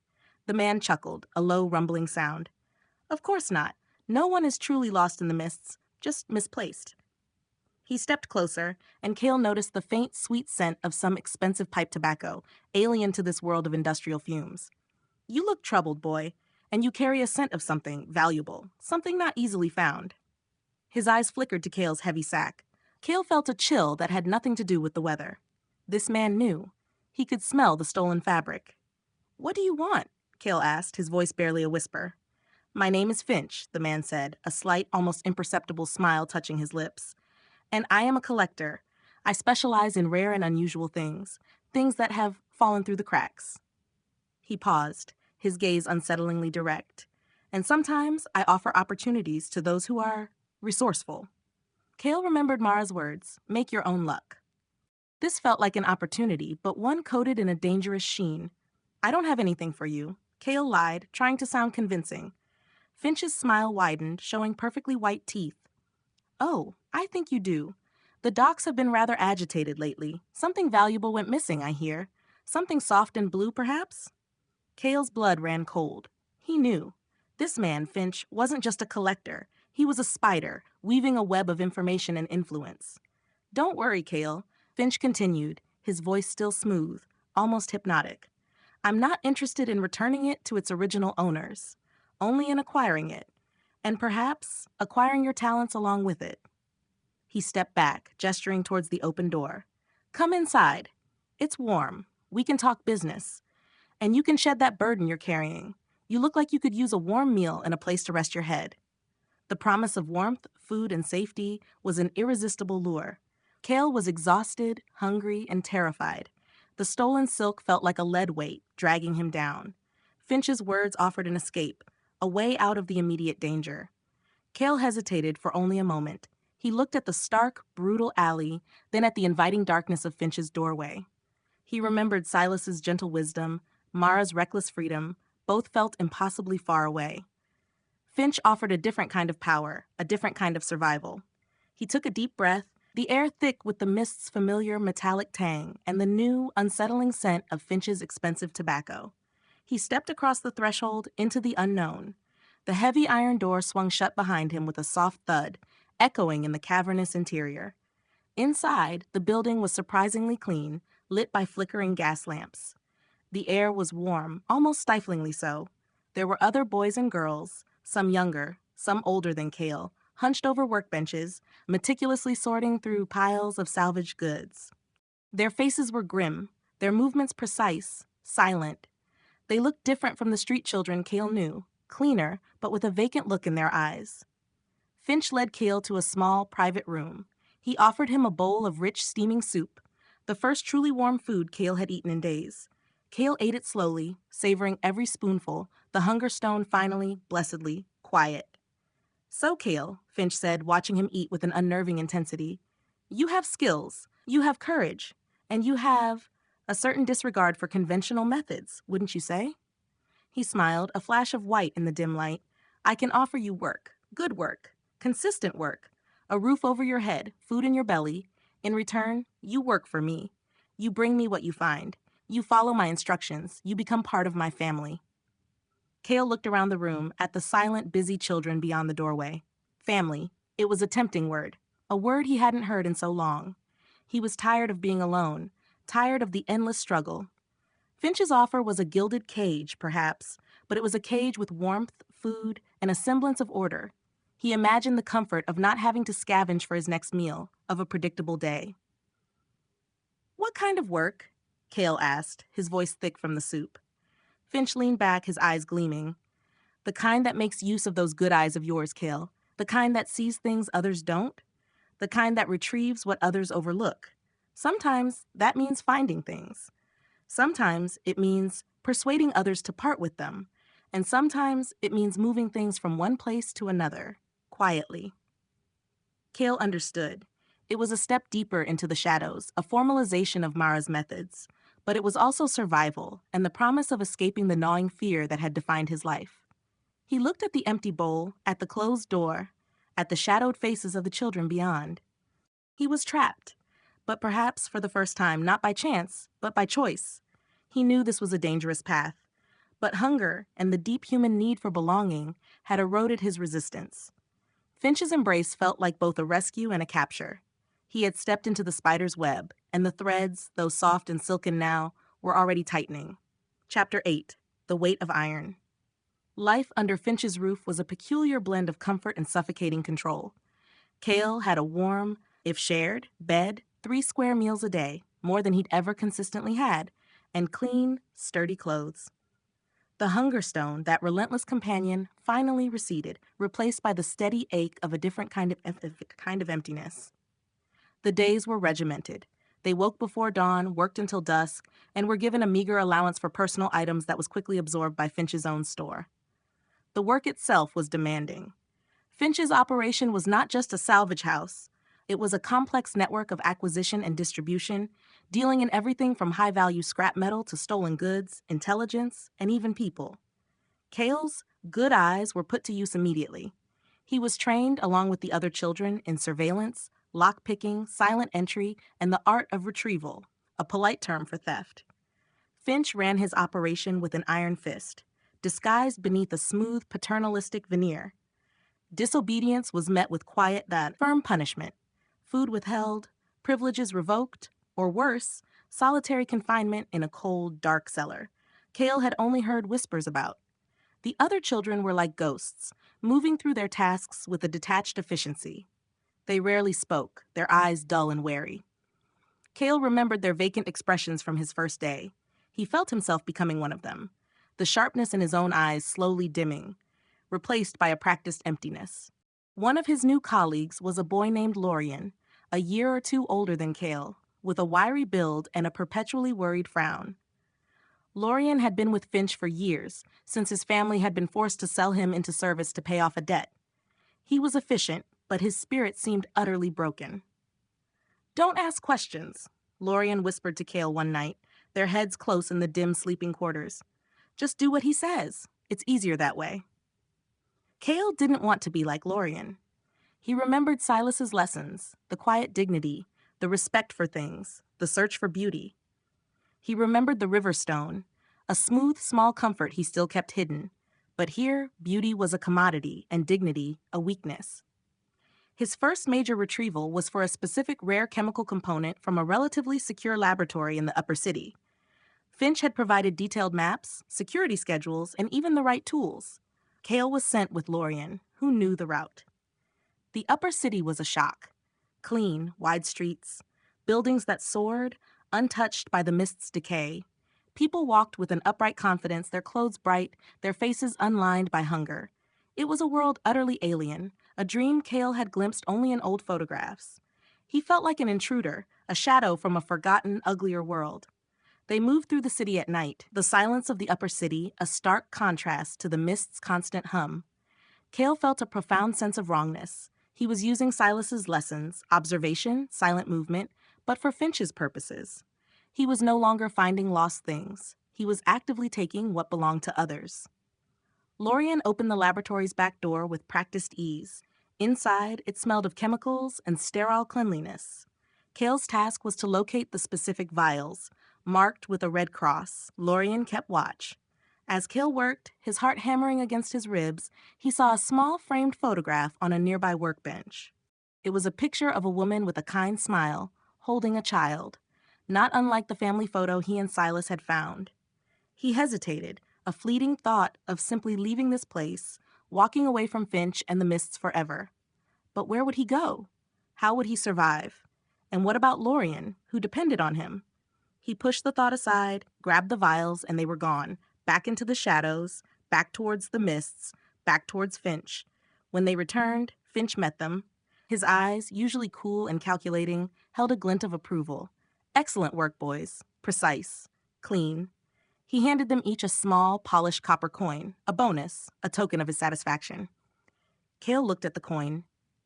The man chuckled, a low, rumbling sound. "Of course not. No one is truly lost in the mists, just misplaced." He stepped closer, and Cale noticed the faint, sweet scent of some expensive pipe tobacco, alien to this world of industrial fumes. "You look troubled, boy, and you carry a scent of something valuable, something not easily found." His eyes flickered to Cale's heavy sack. Cale felt a chill that had nothing to do with the weather. This man knew. He could smell the stolen fabric. "What do you want?" Cale asked, his voice barely a whisper. "My name is Finch," the man said, a slight, almost imperceptible smile touching his lips. "And I am a collector. I specialize in rare and unusual things, things that have fallen through the cracks." He paused, his gaze unsettlingly direct. "And sometimes I offer opportunities to those who are resourceful." Cale remembered Mara's words, "Make your own luck." This felt like an opportunity, but one coated in a dangerous sheen. "I don't have anything for you," Cale lied, trying to sound convincing. Finch's smile widened, showing perfectly white teeth. "Oh, I think you do. The docks have been rather agitated lately. Something valuable went missing, I hear. Something soft and blue, perhaps?" Cale's blood ran cold. He knew. This man, Finch, wasn't just a collector. He was a spider, weaving a web of information and influence. "Don't worry, Cale," Finch continued, his voice still smooth, almost hypnotic. "I'm not interested in returning it to its original owners, only in acquiring it, and perhaps acquiring your talents along with it." He stepped back, gesturing towards the open door. "Come inside. It's warm. We can talk business. And you can shed that burden you're carrying. You look like you could use a warm meal and a place to rest your head." The promise of warmth, food, and safety was an irresistible lure. Cale was exhausted, hungry, and terrified. The stolen silk felt like a lead weight, dragging him down. Finch's words offered an escape, a way out of the immediate danger. Cale hesitated for only a moment. He looked at the stark, brutal alley, then at the inviting darkness of Finch's doorway. He remembered Silas's gentle wisdom, Mara's reckless freedom. Both felt impossibly far away. Finch offered a different kind of power, a different kind of survival. He took a deep breath, the air thick with the mist's familiar metallic tang and the new, unsettling scent of Finch's expensive tobacco. He stepped across the threshold into the unknown. The heavy iron door swung shut behind him with a soft thud, echoing in the cavernous interior. Inside, the building was surprisingly clean, lit by flickering gas lamps. The air was warm, almost stiflingly so. There were other boys and girls, some younger, some older than Cale, hunched over workbenches, meticulously sorting through piles of salvaged goods. Their faces were grim, their movements precise, silent. They looked different from the street children Cale knew, cleaner, but with a vacant look in their eyes. Finch led Cale to a small, private room. He offered him a bowl of rich, steaming soup, the first truly warm food Cale had eaten in days. Cale ate it slowly, savoring every spoonful, the hunger stone finally, blessedly, quiet. "So, Cale," Finch said, watching him eat with an unnerving intensity, "you have skills, you have courage, and you have a certain disregard for conventional methods, wouldn't you say?" He smiled, a flash of white in the dim light. "I can offer you work, good work, consistent work, a roof over your head, food in your belly. In return, you work for me. You bring me what you find. You follow my instructions. You become part of my family." Cale looked around the room at the silent, busy children beyond the doorway. Family. It was a tempting word, a word he hadn't heard in so long. He was tired of being alone, tired of the endless struggle. Finch's offer was a gilded cage, perhaps, but it was a cage with warmth, food, and a semblance of order. He imagined the comfort of not having to scavenge for his next meal, of a predictable day. "What kind of work?" Cale asked, his voice thick from the soup. Finch leaned back, his eyes gleaming. "The kind that makes use of those good eyes of yours, Cale. The kind that sees things others don't. The kind that retrieves what others overlook. Sometimes that means finding things. Sometimes it means persuading others to part with them. And sometimes it means moving things from one place to another, quietly." Cale understood. It was a step deeper into the shadows, a formalization of Mara's methods. But it was also survival and the promise of escaping the gnawing fear that had defined his life. He looked at the empty bowl, at the closed door, at the shadowed faces of the children beyond. He was trapped, but perhaps for the first time, not by chance, but by choice. He knew this was a dangerous path, but hunger and the deep human need for belonging had eroded his resistance. Finch's embrace felt like both a rescue and a capture. He had stepped into the spider's web, and the threads, though soft and silken now, were already tightening. Chapter 8. The Weight of Iron. Life under Finch's roof was a peculiar blend of comfort and suffocating control. Cale had a warm, if shared, bed, 3 square meals a day, more than he'd ever consistently had, and clean, sturdy clothes. The hunger stone, that relentless companion, finally receded, replaced by the steady ache of a different kind of emptiness. The days were regimented. They woke before dawn, worked until dusk, and were given a meager allowance for personal items that was quickly absorbed by Finch's own store. The work itself was demanding. Finch's operation was not just a salvage house. It was a complex network of acquisition and distribution, dealing in everything from high-value scrap metal to stolen goods, intelligence, and even people. Cale's good eyes were put to use immediately. He was trained, along with the other children, in surveillance, lock-picking, silent entry, and the art of retrieval, a polite term for theft. Finch ran his operation with an iron fist, disguised beneath a smooth, paternalistic veneer. Disobedience was met with quiet, firm punishment. Food withheld, privileges revoked, or worse, solitary confinement in a cold, dark cellar. Cale had only heard whispers about. The other children were like ghosts, moving through their tasks with a detached efficiency. They rarely spoke, their eyes dull and wary. Cale remembered their vacant expressions from his first day. He felt himself becoming one of them, the sharpness in his own eyes slowly dimming, replaced by a practiced emptiness. One of his new colleagues was a boy named Lorian, a year or two older than Cale, with a wiry build and a perpetually worried frown. Lorian had been with Finch for years, since his family had been forced to sell him into service to pay off a debt. He was efficient, but his spirit seemed utterly broken. "Don't ask questions," Lorian whispered to Cale one night, their heads close in the dim sleeping quarters. "Just do what he says. It's easier that way." Cale didn't want to be like Lorian. He remembered Silas's lessons, the quiet dignity, the respect for things, the search for beauty. He remembered the river stone, a smooth, small comfort he still kept hidden. But here, beauty was a commodity and dignity a weakness. His first major retrieval was for a specific rare chemical component from a relatively secure laboratory in the upper city. Finch had provided detailed maps, security schedules, and even the right tools. Cale was sent with Lorian, who knew the route. The upper city was a shock. Clean, wide streets, buildings that soared, untouched by the mist's decay. People walked with an upright confidence, their clothes bright, their faces unlined by hunger. It was a world utterly alien, a dream Cale had glimpsed only in old photographs. He felt like an intruder, a shadow from a forgotten, uglier world. They moved through the city at night, the silence of the upper city a stark contrast to the mist's constant hum. Cale felt a profound sense of wrongness. He was using Silas's lessons, observation, silent movement, but for Finch's purposes. He was no longer finding lost things. He was actively taking what belonged to others. Lorian opened the laboratory's back door with practiced ease. Inside, it smelled of chemicals and sterile cleanliness. Cale's task was to locate the specific vials, marked with a red cross. Lorian kept watch. As Cale worked, his heart hammering against his ribs, he saw a small framed photograph on a nearby workbench. It was a picture of a woman with a kind smile, holding a child, not unlike the family photo he and Silas had found. He hesitated, a fleeting thought of simply leaving this place, walking away from Finch and the mists forever. But where would he go? How would he survive? And what about Lorien, who depended on him? He pushed the thought aside, grabbed the vials, and they were gone, back into the shadows, back towards the mists, back towards Finch. When they returned, Finch met them. His eyes, usually cool and calculating, held a glint of approval. Excellent work, boys. Precise. Clean. He handed them each a small, polished copper coin, a bonus, a token of his satisfaction. Cale looked at the coin.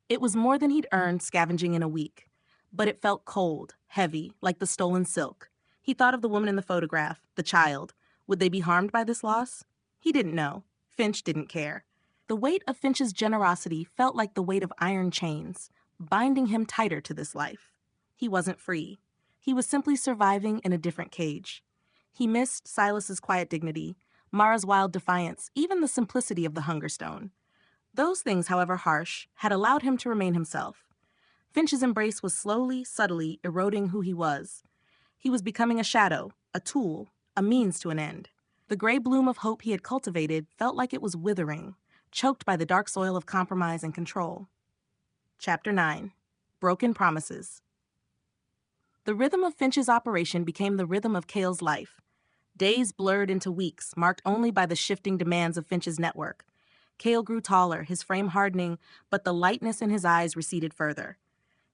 It was more than he'd earned scavenging in a week, but it felt cold, heavy, like the stolen silk. He thought of the woman in the photograph, the child. Would they be harmed by this loss? He didn't know. Finch didn't care. The weight of Finch's generosity felt like the weight of iron chains, binding him tighter to this life. He wasn't free. He was simply surviving in a different cage. He missed Silas's quiet dignity, Mara's wild defiance, even the simplicity of the Hunger Stone. Those things, however harsh, had allowed him to remain himself. Finch's embrace was slowly, subtly eroding who he was. He was becoming a shadow, a tool, a means to an end. The gray bloom of hope he had cultivated felt like it was withering, choked by the dark soil of compromise and control. Chapter 9. Broken Promises. The rhythm of Finch's operation became the rhythm of Cale's life. Days blurred into weeks, marked only by the shifting demands of Finch's network. Cale grew taller, his frame hardening, but the lightness in his eyes receded further.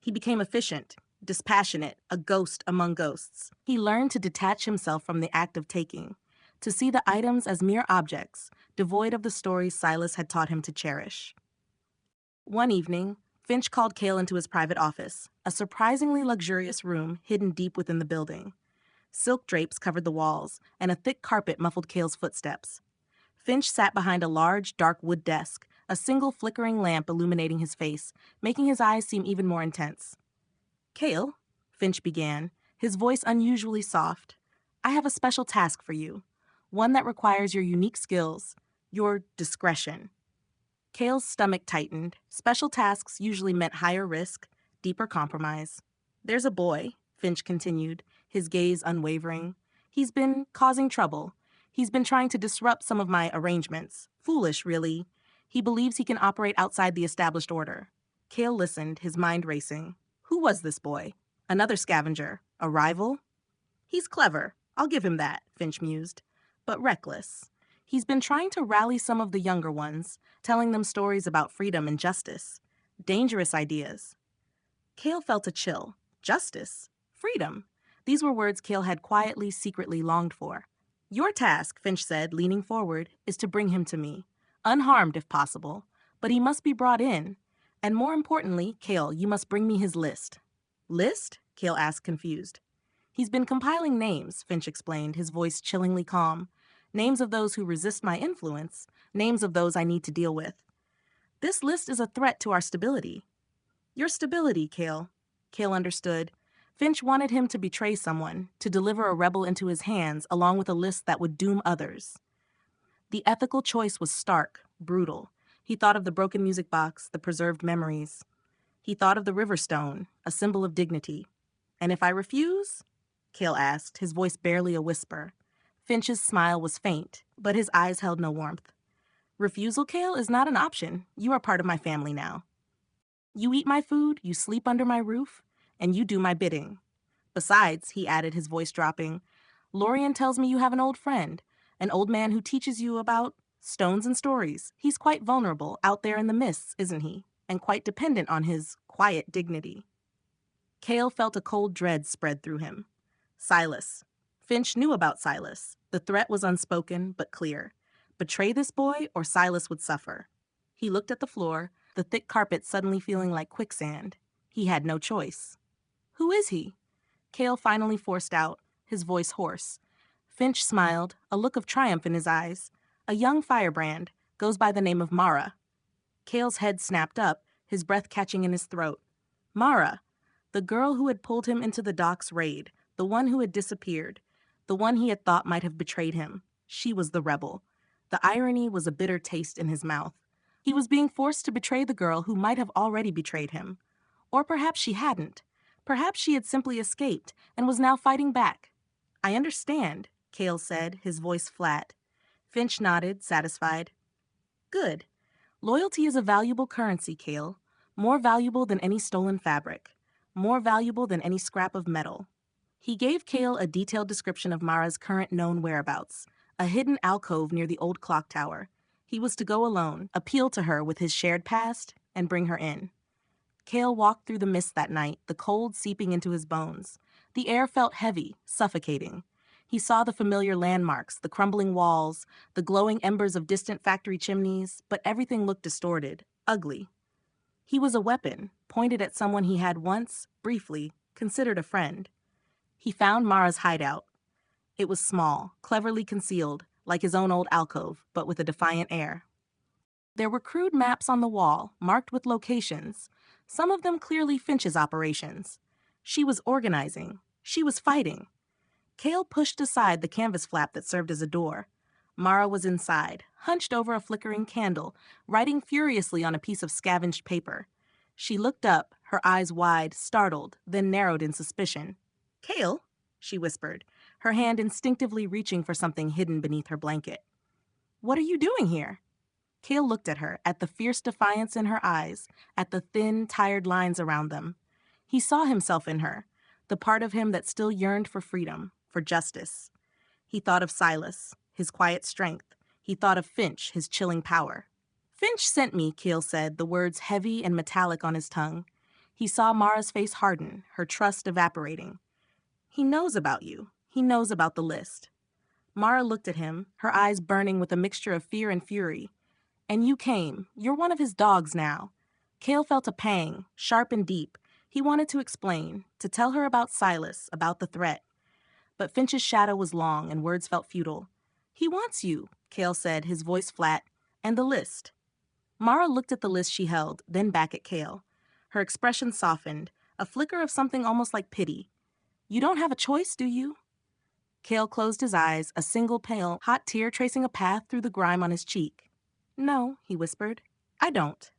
He became efficient, dispassionate, a ghost among ghosts. He learned to detach himself from the act of taking, to see the items as mere objects, devoid of the stories Silas had taught him to cherish. One evening, Finch called Cale into his private office, a surprisingly luxurious room hidden deep within the building. Silk drapes covered the walls, and a thick carpet muffled Cale's footsteps. Finch sat behind a large, dark wood desk, a single flickering lamp illuminating his face, making his eyes seem even more intense. "Cale," Finch began, his voice unusually soft, "I have a special task for you, one that requires your unique skills, your discretion." Cale's stomach tightened. Special tasks usually meant higher risk, deeper compromise. "There's a boy," Finch continued, his gaze unwavering. "He's been causing trouble. He's been trying to disrupt some of my arrangements. Foolish, really. He believes he can operate outside the established order." Cale listened, his mind racing. Who was this boy? Another scavenger? A rival? "He's clever. I'll give him that," Finch mused. "But reckless. He's been trying to rally some of the younger ones, telling them stories about freedom and justice. Dangerous ideas." Cale felt a chill. Justice? Freedom? These were words Cale had quietly, secretly longed for. "Your task," Finch said, leaning forward, "is to bring him to me. Unharmed, if possible. But he must be brought in. And more importantly, Cale, you must bring me his list." "List?" Cale asked, confused. "He's been compiling names," Finch explained, his voice chillingly calm. "Names of those who resist my influence, names of those I need to deal with. This list is a threat to our stability." "Your stability, Cale." Cale understood. Finch wanted him to betray someone, to deliver a rebel into his hands along with a list that would doom others. The ethical choice was stark, brutal. He thought of the broken music box, the preserved memories. He thought of the river stone, a symbol of dignity. "And if I refuse?" Cale asked, his voice barely a whisper. Finch's smile was faint, but his eyes held no warmth. "Refusal, Cale, is not an option. You are part of my family now. You eat my food, you sleep under my roof, and you do my bidding. Besides," he added, his voice dropping, "Lorien tells me you have an old friend, an old man who teaches you about stones and stories. He's quite vulnerable out there in the mists, isn't he? And quite dependent on his quiet dignity." Cale felt a cold dread spread through him. Silas. Finch knew about Silas. The threat was unspoken, but clear. Betray this boy, or Silas would suffer. He looked at the floor, the thick carpet suddenly feeling like quicksand. He had no choice. "Who is he?" Cale finally forced out, his voice hoarse. Finch smiled, a look of triumph in his eyes. "A young firebrand, goes by the name of Mara." Cale's head snapped up, his breath catching in his throat. Mara, the girl who had pulled him into the Doc's raid, the one who had disappeared, the one he had thought might have betrayed him. She was the rebel. The irony was a bitter taste in his mouth. He was being forced to betray the girl who might have already betrayed him. Or perhaps she hadn't. Perhaps she had simply escaped and was now fighting back. "I understand," Cale said, his voice flat. Finch nodded, satisfied. "Good. Loyalty is a valuable currency, Kale. More valuable than any stolen fabric. More valuable than any scrap of metal. He gave Kale a detailed description of Mara's current known whereabouts, a hidden alcove near the old clock tower. He was to go alone, appeal to her with his shared past, and bring her in. Kale walked through the mist that night, the cold seeping into his bones. The air felt heavy, suffocating. He saw the familiar landmarks, the crumbling walls, the glowing embers of distant factory chimneys, but everything looked distorted, ugly. He was a weapon, pointed at someone he had once, briefly, considered a friend. He found Mara's hideout. It was small, cleverly concealed, like his own old alcove, but with a defiant air. There were crude maps on the wall, marked with locations, some of them clearly Finch's operations. She was organizing. She was fighting. Kale pushed aside the canvas flap that served as a door. Mara was inside, hunched over a flickering candle, writing furiously on a piece of scavenged paper. She looked up, her eyes wide, startled, then narrowed in suspicion. "Kale?" she whispered, her hand instinctively reaching for something hidden beneath her blanket. "What are you doing here?" Kale looked at her, at the fierce defiance in her eyes, at the thin, tired lines around them. He saw himself in her, the part of him that still yearned for freedom, for justice. He thought of Silas, his quiet strength. He thought of Finch, his chilling power. "Finch sent me," Kale said, the words heavy and metallic on his tongue. He saw Mara's face harden, her trust evaporating. "He knows about you. He knows about the list." Mara looked at him, her eyes burning with a mixture of fear and fury. "And you came. You're one of his dogs now." Kale felt a pang, sharp and deep. He wanted to explain, to tell her about Silas, about the threat. But Finch's shadow was long, and words felt futile. "He wants you," Kale said, his voice flat. "And the list." Mara looked at the list she held, then back at Kale. Her expression softened, a flicker of something almost like pity. "You don't have a choice, do you?" Kale closed his eyes, a single pale, hot tear tracing a path through the grime on his cheek. "No," he whispered. "I don't."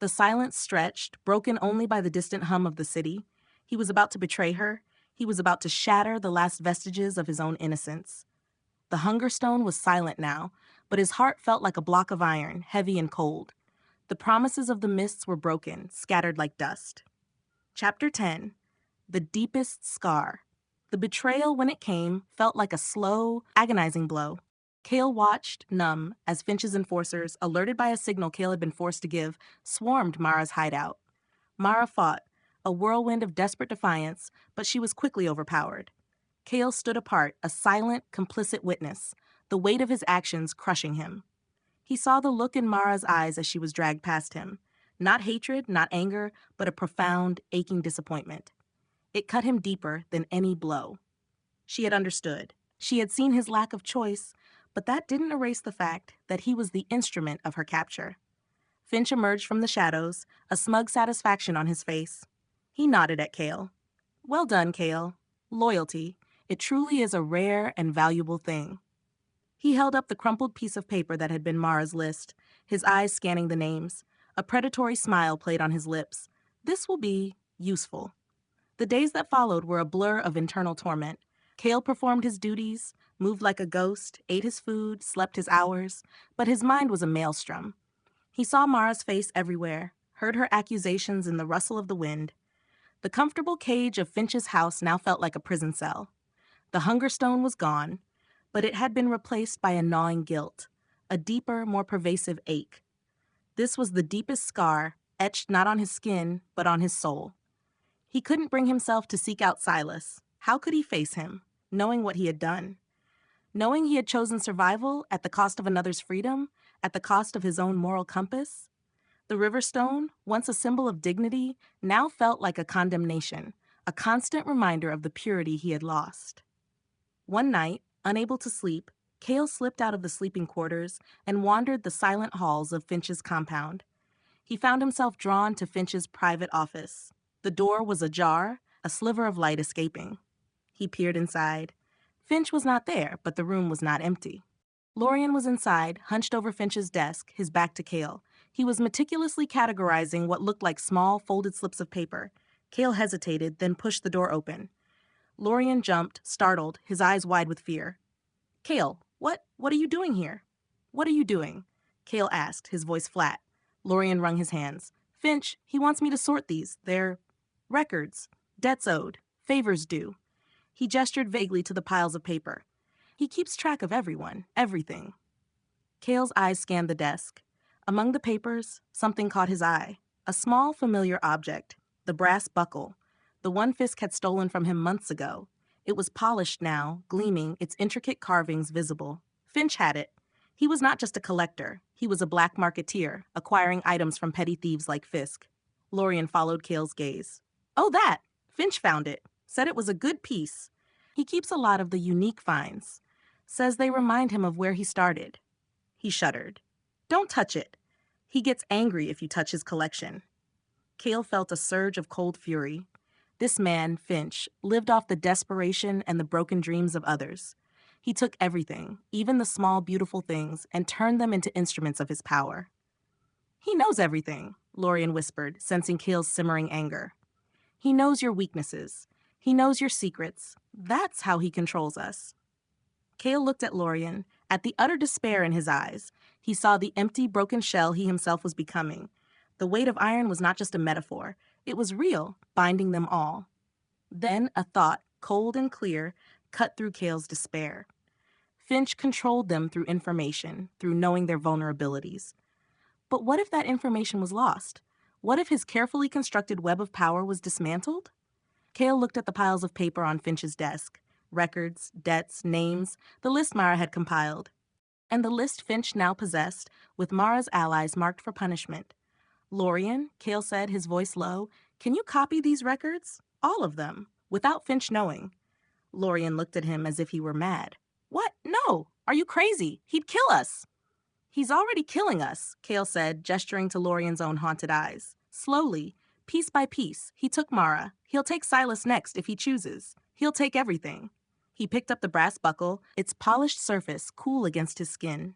The silence stretched, broken only by the distant hum of the city. He was about to betray her. He was about to shatter the last vestiges of his own innocence. The hunger stone was silent now, but his heart felt like a block of iron, heavy and cold. The promises of the mists were broken, scattered like dust. Chapter 10. The Deepest Scar. The betrayal, when it came, felt like a slow, agonizing blow. Kale watched, numb, as Finch's enforcers, alerted by a signal Kale had been forced to give, swarmed Mara's hideout. Mara fought, a whirlwind of desperate defiance, but she was quickly overpowered. Kale stood apart, a silent, complicit witness, the weight of his actions crushing him. He saw the look in Mara's eyes as she was dragged past him. Not hatred, not anger, but a profound, aching disappointment. It cut him deeper than any blow. She had understood. She had seen his lack of choice, but that didn't erase the fact that he was the instrument of her capture. Finch emerged from the shadows, a smug satisfaction on his face. He nodded at Kale. "Well done, Kale. Loyalty. It truly is a rare and valuable thing." He held up the crumpled piece of paper that had been Mara's list, his eyes scanning the names. A predatory smile played on his lips. This will be useful. The days that followed were a blur of internal torment. Kale performed his duties, moved like a ghost, ate his food, slept his hours, but his mind was a maelstrom. He saw Mara's face everywhere, heard her accusations in the rustle of the wind. The comfortable cage of Finch's house now felt like a prison cell. The hunger stone was gone, but it had been replaced by a gnawing guilt, a deeper, more pervasive ache. This was the deepest scar, etched not on his skin, but on his soul. He couldn't bring himself to seek out Silas. How could he face him, knowing what he had done? Knowing he had chosen survival at the cost of another's freedom, at the cost of his own moral compass? The Riverstone, once a symbol of dignity, now felt like a condemnation, a constant reminder of the purity he had lost. One night, unable to sleep, Kale slipped out of the sleeping quarters and wandered the silent halls of Finch's compound. He found himself drawn to Finch's private office. The door was ajar, a sliver of light escaping. He peered inside. Finch was not there, but the room was not empty. Lorien was inside, hunched over Finch's desk, his back to Kale. He was meticulously categorizing what looked like small, folded slips of paper. Kale hesitated, then pushed the door open. Lorien jumped, startled, his eyes wide with fear. "Kale, what are you doing here?" "What are you doing?" Kale asked, his voice flat. Lorien wrung his hands. Finch, he wants me to sort these. They're records, debts owed, favors due. He gestured vaguely to the piles of paper. He keeps track of everyone, everything. Cale's eyes scanned the desk. Among the papers, something caught his eye. A small, familiar object, the brass buckle, the one Fisk had stolen from him months ago. It was polished now, gleaming, its intricate carvings visible. Finch had it. He was not just a collector. He was a black marketeer, acquiring items from petty thieves like Fisk. Lorien followed Cale's gaze. Oh, that! Finch found it. Said it was a good piece. He keeps a lot of the unique finds. Says they remind him of where he started. He shuddered. Don't touch it. He gets angry if you touch his collection. Cale felt a surge of cold fury. This man, Finch, lived off the desperation and the broken dreams of others. He took everything, even the small, beautiful things, and turned them into instruments of his power. He knows everything, Lorien whispered, sensing Cale's simmering anger. He knows your weaknesses. He knows your secrets. That's how he controls us. Cale looked at Lorien, at the utter despair in his eyes. He saw the empty, broken shell he himself was becoming. The weight of iron was not just a metaphor. It was real, binding them all. Then a thought, cold and clear, cut through Cale's despair. Finch controlled them through information, through knowing their vulnerabilities. But what if that information was lost? What if his carefully constructed web of power was dismantled? Cale looked at the piles of paper on Finch's desk. Records, debts, names, the list Mara had compiled. And the list Finch now possessed, with Mara's allies marked for punishment. Lorien, Cale said, his voice low, can you copy these records? All of them, without Finch knowing. Lorien looked at him as if he were mad. What? No! Are you crazy? He'd kill us! He's already killing us, Cale said, gesturing to Lorien's own haunted eyes. Slowly, piece by piece, he took Mara. He'll take Silas next if he chooses. He'll take everything. He picked up the brass buckle, its polished surface cool against his skin.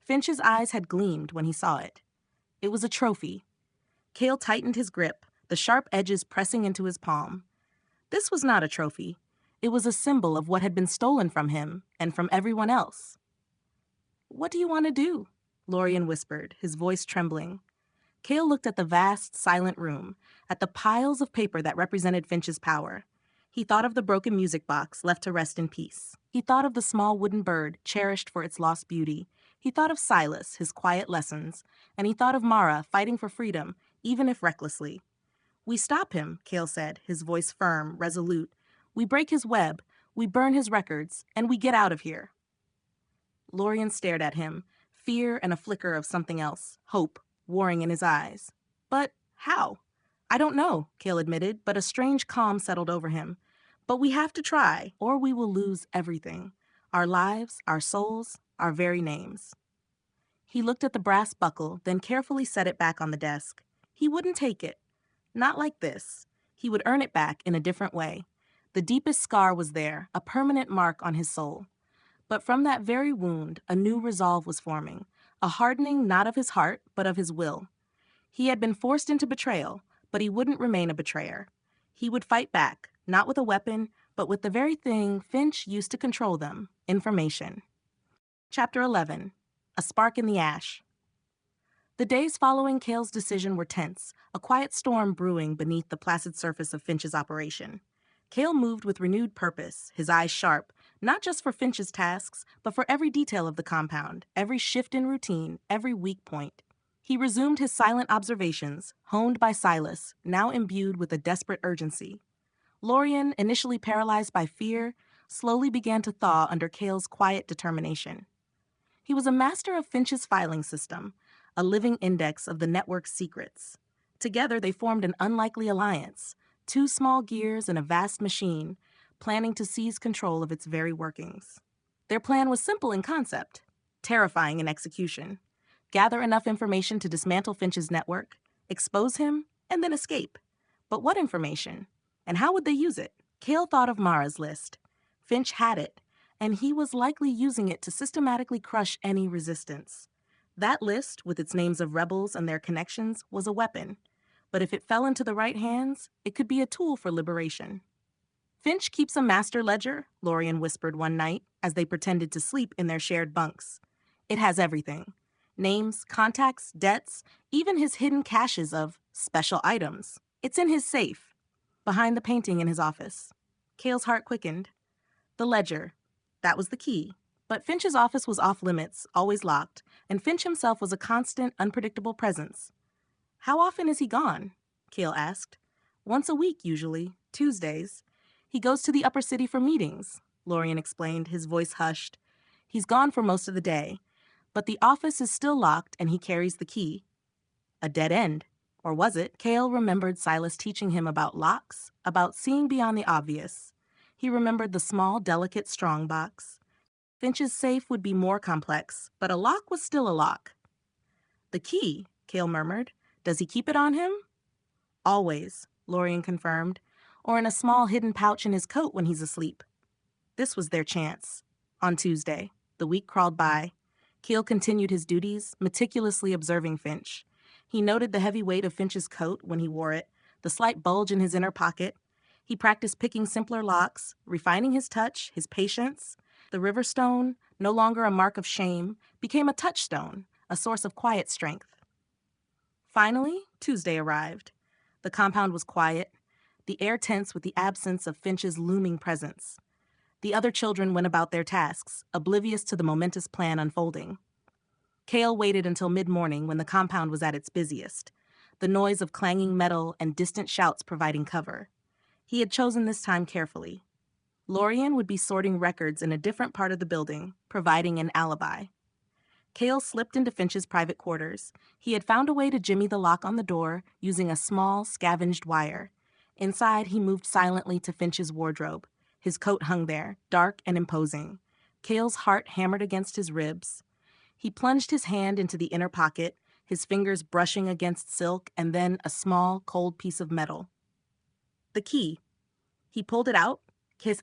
Finch's eyes had gleamed when he saw it. It was a trophy. Cale tightened his grip, the sharp edges pressing into his palm. This was not a trophy. It was a symbol of what had been stolen from him and from everyone else. What do you want to do? Lorien whispered, his voice trembling. Cale looked at the vast, silent room, at the piles of paper that represented Finch's power. He thought of the broken music box left to rest in peace. He thought of the small wooden bird cherished for its lost beauty. He thought of Silas, his quiet lessons, and he thought of Mara fighting for freedom, even if recklessly. We stop him, Cale said, his voice firm, resolute. We break his web, we burn his records, and we get out of here. Lorien stared at him, fear and a flicker of something else, hope, warring in his eyes. But how? I don't know, Cale admitted, but a strange calm settled over him. But we have to try, or we will lose everything. Our lives, our souls, our very names. He looked at the brass buckle, then carefully set it back on the desk. He wouldn't take it. Not like this. He would earn it back in a different way. The deepest scar was there, a permanent mark on his soul. But from that very wound, a new resolve was forming, a hardening not of his heart, but of his will. He had been forced into betrayal, but he wouldn't remain a betrayer. He would fight back, not with a weapon, but with the very thing Finch used to control them, information. Chapter 11. A Spark in the Ash. The days following Cale's decision were tense, a quiet storm brewing beneath the placid surface of Finch's operation. Cale moved with renewed purpose, his eyes sharp, not just for Finch's tasks, but for every detail of the compound, every shift in routine, every weak point. He resumed his silent observations, honed by Silas, now imbued with a desperate urgency. Lorien, initially paralyzed by fear, slowly began to thaw under Cale's quiet determination. He was a master of Finch's filing system, a living index of the network's secrets. Together they formed an unlikely alliance, two small gears in a vast machine, planning to seize control of its very workings. Their plan was simple in concept, terrifying in execution. Gather enough information to dismantle Finch's network, expose him, and then escape. But what information? And how would they use it? Cale thought of Mara's list. Finch had it, and he was likely using it to systematically crush any resistance. That list, with its names of rebels and their connections, was a weapon. But if it fell into the right hands, it could be a tool for liberation. Finch keeps a master ledger, Lorien whispered one night, as they pretended to sleep in their shared bunks. It has everything. Names, contacts, debts, even his hidden caches of special items. It's in his safe, behind the painting in his office. Cale's heart quickened. The ledger. That was the key. But Finch's office was off limits, always locked, and Finch himself was a constant, unpredictable presence. How often is he gone? Cale asked. Once a week, usually, Tuesdays. He goes to the upper city for meetings, Lorien explained, his voice hushed. He's gone for most of the day, but the office is still locked and he carries the key. A dead end. Or was it? Cale remembered Silas teaching him about locks, about seeing beyond the obvious. He remembered the small, delicate strongbox. Finch's safe would be more complex, but a lock was still a lock. The key, Cale murmured. Does he keep it on him? Always, Lorien confirmed, or in a small hidden pouch in his coat when he's asleep. This was their chance. On Tuesday, the week crawled by. Cale continued his duties, meticulously observing Finch. He noted the heavy weight of Finch's coat when he wore it, the slight bulge in his inner pocket. He practiced picking simpler locks, refining his touch, his patience. The Riverstone, no longer a mark of shame, became a touchstone, a source of quiet strength. Finally, Tuesday arrived. The compound was quiet, the air tense with the absence of Finch's looming presence. The other children went about their tasks, oblivious to the momentous plan unfolding. Cale waited until mid-morning when the compound was at its busiest, the noise of clanging metal and distant shouts providing cover. He had chosen this time carefully. Lorien would be sorting records in a different part of the building, providing an alibi. Cale slipped into Finch's private quarters. He had found a way to jimmy the lock on the door using a small, scavenged wire. Inside, he moved silently to Finch's wardrobe. His coat hung there, dark and imposing. Cale's heart hammered against his ribs. He plunged his hand into the inner pocket, his fingers brushing against silk and then a small, cold piece of metal. The key. He pulled it out,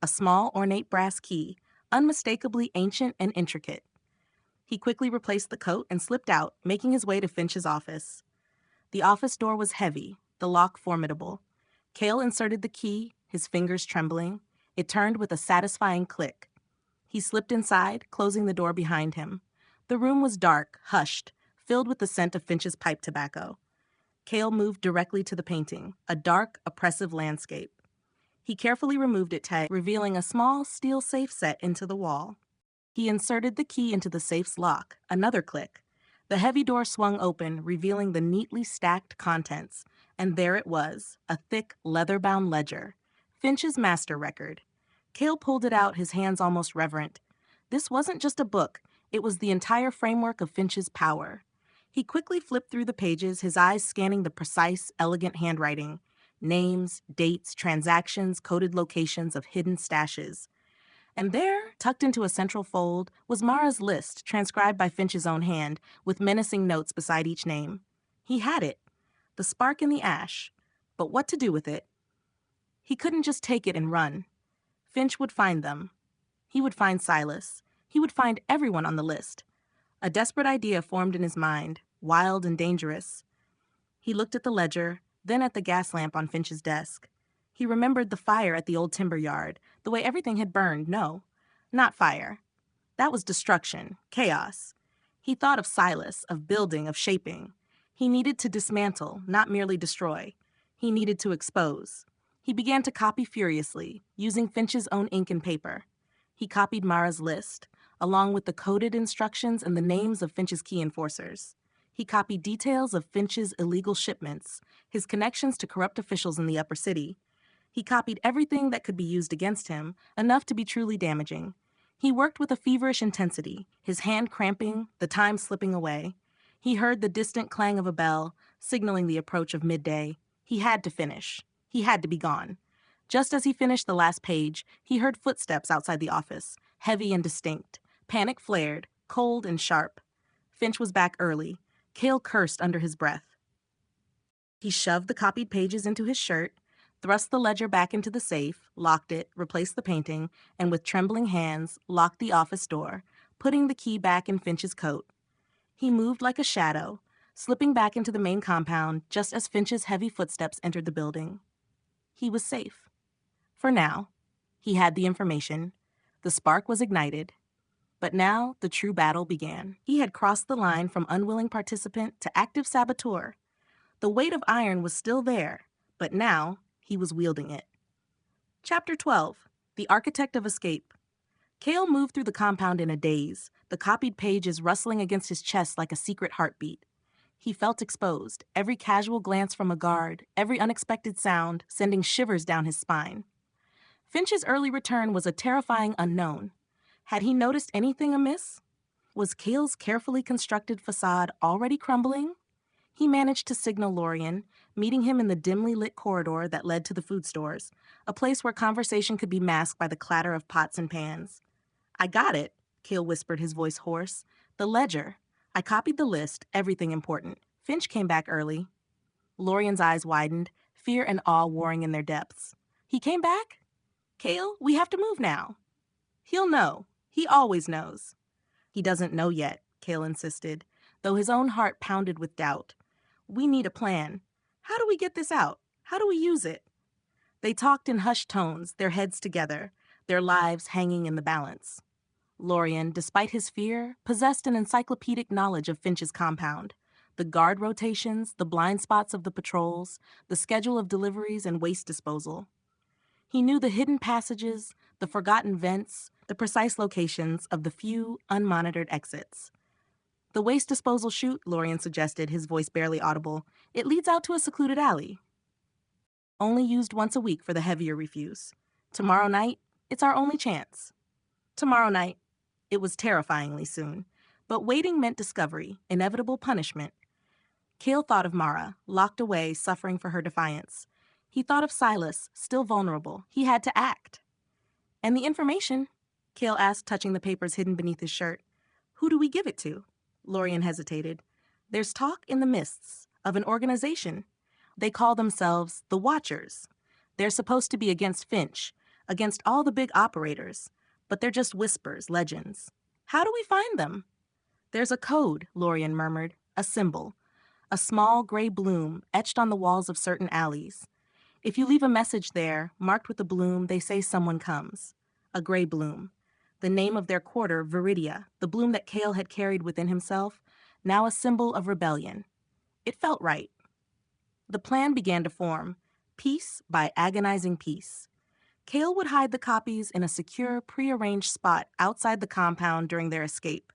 a small, ornate brass key, unmistakably ancient and intricate. He quickly replaced the coat and slipped out, making his way to Finch's office. The office door was heavy, the lock formidable. Cale inserted the key, his fingers trembling. It turned with a satisfying click. He slipped inside, closing the door behind him. The room was dark, hushed, filled with the scent of Finch's pipe tobacco. Cale moved directly to the painting, a dark, oppressive landscape. He carefully removed its tag, revealing a small steel safe set into the wall. He inserted the key into the safe's lock, another click. The heavy door swung open, revealing the neatly stacked contents, and there it was, a thick, leather-bound ledger. Finch's master record. Cale pulled it out, his hands almost reverent. This wasn't just a book, it was the entire framework of Finch's power. He quickly flipped through the pages, his eyes scanning the precise, elegant handwriting. Names, dates, transactions, coded locations of hidden stashes. And there, tucked into a central fold, was Mara's list, transcribed by Finch's own hand, with menacing notes beside each name. He had it. The spark in the ash. But what to do with it? He couldn't just take it and run. Finch would find them. He would find Silas. He would find everyone on the list. A desperate idea formed in his mind, wild and dangerous. He looked at the ledger, then at the gas lamp on Finch's desk. He remembered the fire at the old timber yard, the way everything had burned. No, not fire. That was destruction, chaos. He thought of Silas, of building, of shaping. He needed to dismantle, not merely destroy. He needed to expose. He began to copy furiously, using Finch's own ink and paper. He copied Mara's list, along with the coded instructions and the names of Finch's key enforcers. He copied details of Finch's illegal shipments, his connections to corrupt officials in the upper city. He copied everything that could be used against him, enough to be truly damaging. He worked with a feverish intensity, his hand cramping, the time slipping away. He heard the distant clang of a bell, signaling the approach of midday. He had to finish. He had to be gone. Just as he finished the last page, he heard footsteps outside the office, heavy and distinct. Panic flared, cold and sharp. Finch was back early. Cale cursed under his breath. He shoved the copied pages into his shirt, thrust the ledger back into the safe, locked it, replaced the painting, and with trembling hands, locked the office door, putting the key back in Finch's coat. He moved like a shadow, slipping back into the main compound just as Finch's heavy footsteps entered the building. He was safe. For now. He had the information. The spark was ignited. But now the true battle began. He had crossed the line from unwilling participant to active saboteur. The weight of iron was still there, but now he was wielding it. Chapter 12. The Architect of Escape. Cale moved through the compound in a daze, the copied pages rustling against his chest like a secret heartbeat. He felt exposed, every casual glance from a guard, every unexpected sound sending shivers down his spine. Finch's early return was a terrifying unknown. Had he noticed anything amiss? Was Cale's carefully constructed facade already crumbling? He managed to signal Lorien, meeting him in the dimly lit corridor that led to the food stores, a place where conversation could be masked by the clatter of pots and pans. "I got it," Cale whispered, his voice hoarse. "The ledger. I copied the list, everything important. Finch came back early." Lorien's eyes widened, fear and awe warring in their depths. "He came back? Cale, we have to move now." "He'll know. He always knows." "He doesn't know yet," Cale insisted, though his own heart pounded with doubt. "We need a plan. How do we get this out? How do we use it?" They talked in hushed tones, their heads together, their lives hanging in the balance. Lorien, despite his fear, possessed an encyclopedic knowledge of Finch's compound. The guard rotations, the blind spots of the patrols, the schedule of deliveries and waste disposal. He knew the hidden passages, the forgotten vents, the precise locations of the few unmonitored exits. "The waste disposal chute," Lorien suggested, his voice barely audible. "It leads out to a secluded alley. Only used once a week for the heavier refuse. Tomorrow night, it's our only chance." Tomorrow night. It was terrifyingly soon. But waiting meant discovery, inevitable punishment. Cale thought of Mara, locked away, suffering for her defiance. He thought of Silas, still vulnerable. He had to act. "And the information?" Cale asked, touching the papers hidden beneath his shirt. "Who do we give it to?" Lorien hesitated. "There's talk in the mists of an organization. They call themselves the Watchers. They're supposed to be against Finch, against all the big operators, but they're just whispers, legends. How do we find them?" "There's a code," Lorien murmured, "a symbol, a small gray bloom etched on the walls of certain alleys. If you leave a message there, marked with a bloom, they say someone comes. A gray bloom. The name of their quarter, Viridia, the bloom that Cale had carried within himself, now a symbol of rebellion. It felt right. The plan began to form, piece by agonizing piece. Cale would hide the copies in a secure, prearranged spot outside the compound during their escape.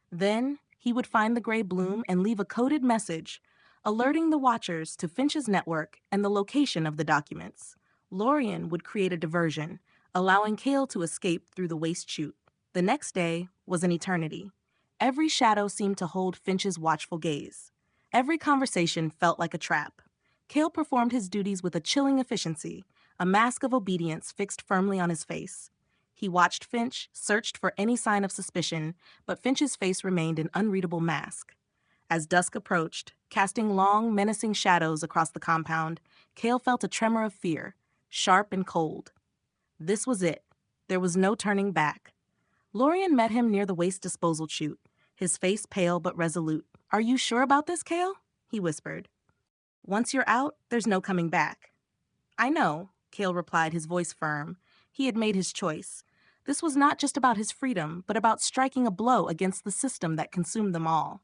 Then he would find the gray bloom and leave a coded message, alerting the Watchers to Finch's network and the location of the documents. Lorien would create a diversion, allowing Cale to escape through the waste chute. The next day was an eternity. Every shadow seemed to hold Finch's watchful gaze. Every conversation felt like a trap. Cale performed his duties with a chilling efficiency, a mask of obedience fixed firmly on his face. He watched Finch, searched for any sign of suspicion, but Finch's face remained an unreadable mask. As dusk approached, casting long, menacing shadows across the compound, Cale felt a tremor of fear, sharp and cold. This was it. There was no turning back. Lorien met him near the waste disposal chute, his face pale but resolute. "Are you sure about this, Cale?" he whispered. "Once you're out, there's no coming back." "I know," Cale replied, his voice firm. He had made his choice. This was not just about his freedom, but about striking a blow against the system that consumed them all.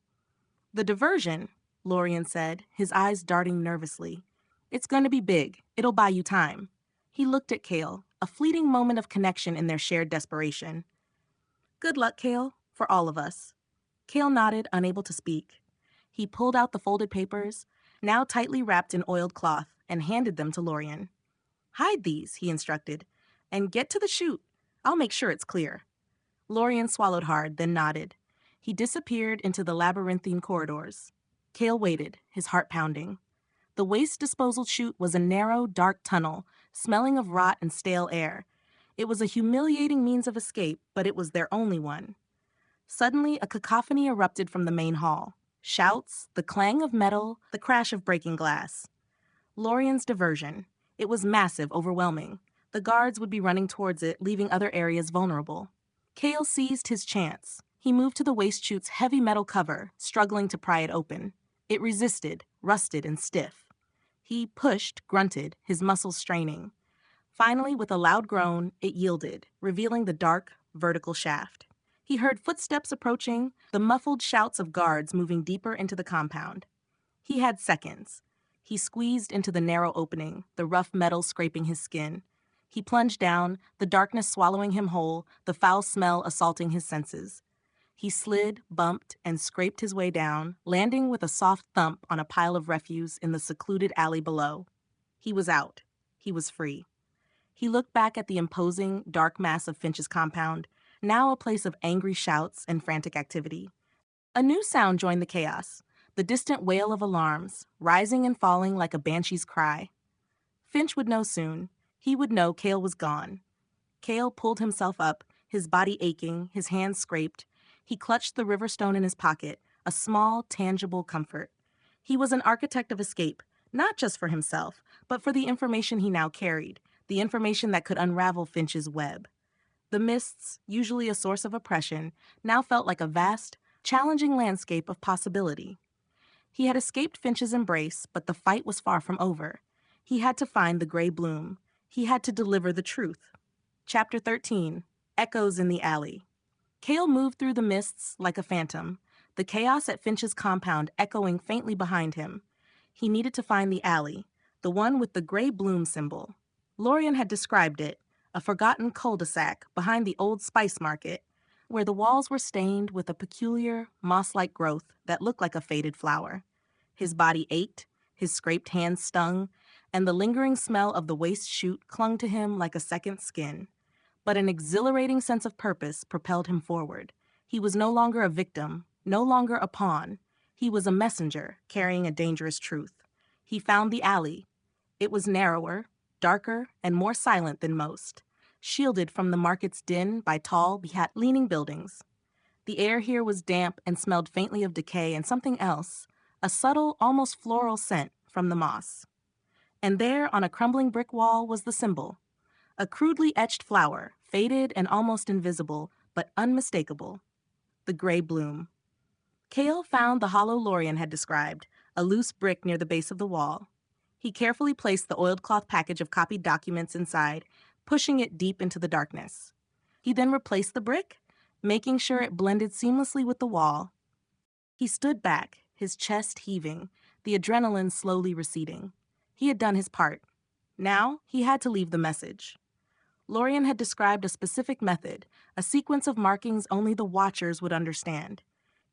"The diversion," Lorien said, his eyes darting nervously. "It's going to be big. It'll buy you time." He looked at Cale, a fleeting moment of connection in their shared desperation. "Good luck, Cale, for all of us." Cale nodded, unable to speak. He pulled out the folded papers, now tightly wrapped in oiled cloth, and handed them to Lorien. "Hide these," he instructed, "and get to the chute. I'll make sure it's clear." Lorien swallowed hard, then nodded. He disappeared into the labyrinthine corridors. Cale waited, his heart pounding. The waste disposal chute was a narrow, dark tunnel, smelling of rot and stale air. It was a humiliating means of escape, but it was their only one. Suddenly, a cacophony erupted from the main hall. Shouts, the clang of metal, the crash of breaking glass. Lorien's diversion. It was massive, overwhelming. The guards would be running towards it, leaving other areas vulnerable. Cale seized his chance. He moved to the waste chute's heavy metal cover, struggling to pry it open. It resisted, rusted and stiff. He pushed, grunted, his muscles straining. Finally, with a loud groan, it yielded, revealing the dark, vertical shaft. He heard footsteps approaching, the muffled shouts of guards moving deeper into the compound. He had seconds. He squeezed into the narrow opening, the rough metal scraping his skin. He plunged down, the darkness swallowing him whole, the foul smell assaulting his senses. He slid, bumped, and scraped his way down, landing with a soft thump on a pile of refuse in the secluded alley below. He was out. He was free. He looked back at the imposing, dark mass of Finch's compound, now a place of angry shouts and frantic activity. A new sound joined the chaos, the distant wail of alarms, rising and falling like a banshee's cry. Finch would know soon. He would know Cale was gone. Cale pulled himself up, his body aching, his hands scraped. He clutched the river stone in his pocket, a small, tangible comfort. He was an architect of escape, not just for himself, but for the information he now carried, the information that could unravel Finch's web. The mists, usually a source of oppression, now felt like a vast, challenging landscape of possibility. He had escaped Finch's embrace, but the fight was far from over. He had to find the gray bloom. He had to deliver the truth. Chapter 13, Echoes in the Alley. Cale moved through the mists like a phantom, the chaos at Finch's compound echoing faintly behind him. He needed to find the alley, the one with the gray bloom symbol. Lorien had described it, a forgotten cul-de-sac behind the old spice market, where the walls were stained with a peculiar, moss-like growth that looked like a faded flower. His body ached, his scraped hands stung, and the lingering smell of the waste chute clung to him like a second skin. But an exhilarating sense of purpose propelled him forward. He was no longer a victim, no longer a pawn. He was a messenger carrying a dangerous truth. He found the alley. It was narrower, darker, and more silent than most, shielded from the market's din by tall, behat-leaning buildings. The air here was damp and smelled faintly of decay and something else, a subtle, almost floral scent from the moss. And there, on a crumbling brick wall, was the symbol. A crudely etched flower, faded and almost invisible, but unmistakable. The gray bloom. Cale found the hollow Lorien had described, a loose brick near the base of the wall. He carefully placed the oiled cloth package of copied documents inside, pushing it deep into the darkness. He then replaced the brick, making sure it blended seamlessly with the wall. He stood back, his chest heaving, the adrenaline slowly receding. He had done his part. Now he had to leave the message. Lorien had described a specific method, a sequence of markings only the Watchers would understand.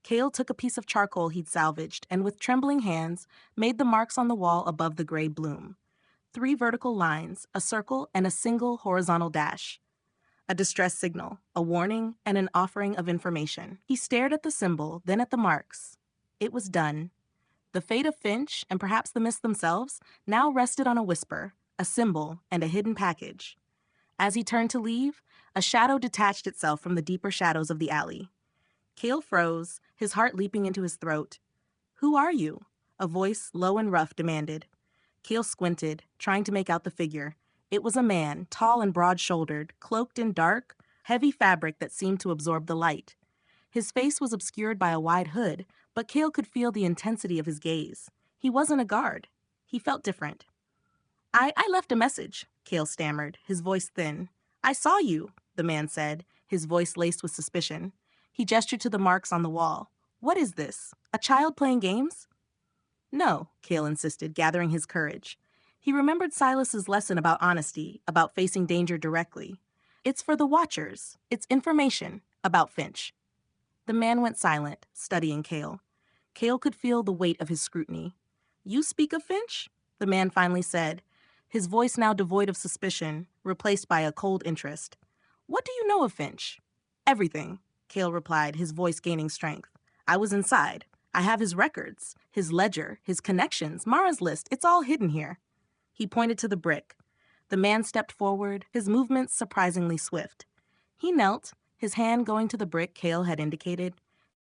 Cale took a piece of charcoal he'd salvaged and with trembling hands made the marks on the wall above the gray bloom. 3 vertical lines, a circle, and a single horizontal dash. A distress signal, a warning, and an offering of information. He stared at the symbol, then at the marks. It was done. The fate of Finch, and perhaps the mists themselves, now rested on a whisper, a symbol, and a hidden package. As he turned to leave, a shadow detached itself from the deeper shadows of the alley. Cale froze, his heart leaping into his throat. "Who are you?" a voice, low and rough, demanded. Cale squinted, trying to make out the figure. It was a man, tall and broad-shouldered, cloaked in dark, heavy fabric that seemed to absorb the light. His face was obscured by a wide hood, but Cale could feel the intensity of his gaze. He wasn't a guard. He felt different. I left a message," Cale stammered, his voice thin. "I saw you," the man said, his voice laced with suspicion. He gestured to the marks on the wall. "What is this? A child playing games?" "No," Cale insisted, gathering his courage. He remembered Silas's lesson about honesty, about facing danger directly. "It's for the Watchers. It's information about Finch." The man went silent, studying Cale. Cale could feel the weight of his scrutiny. "You speak of Finch?" the man finally said, his voice now devoid of suspicion, replaced by a cold interest. "What do you know of Finch?" "Everything," Cale replied, his voice gaining strength. "I was inside. I have his records, his ledger, his connections, Mara's list. It's all hidden here." He pointed to the brick. The man stepped forward, his movements surprisingly swift. He knelt, his hand going to the brick Cale had indicated.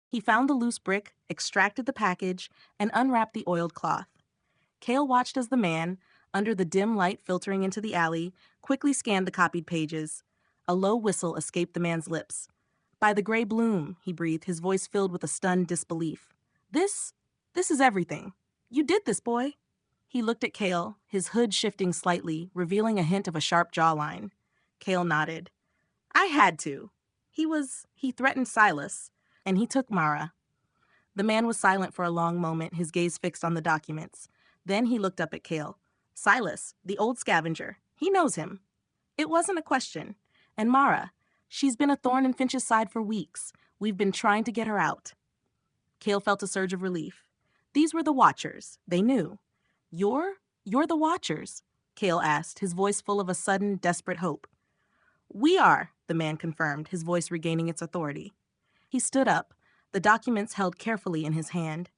He found the loose brick, extracted the package, and unwrapped the oiled cloth. Cale watched as the man, under the dim light filtering into the alley, quickly scanned the copied pages. A low whistle escaped the man's lips. "By the gray bloom," he breathed, his voice filled with a stunned disbelief. This is everything. You did this, boy." He looked at Cale, his hood shifting slightly, revealing a hint of a sharp jawline. Cale nodded. "I had to." He threatened Silas, and he took Mara. The man was silent for a long moment, his gaze fixed on the documents. Then he looked up at Cale. Silas, the old scavenger. He knows him. It wasn't a question. And Mara, she's been a thorn in Finch's side for weeks. We've been trying to get her out. Cale felt a surge of relief. These were the Watchers. They knew. You're the Watchers? Cale asked, his voice full of a sudden, desperate hope. We are, the man confirmed, his voice regaining its authority. He stood up, the documents held carefully in his hand.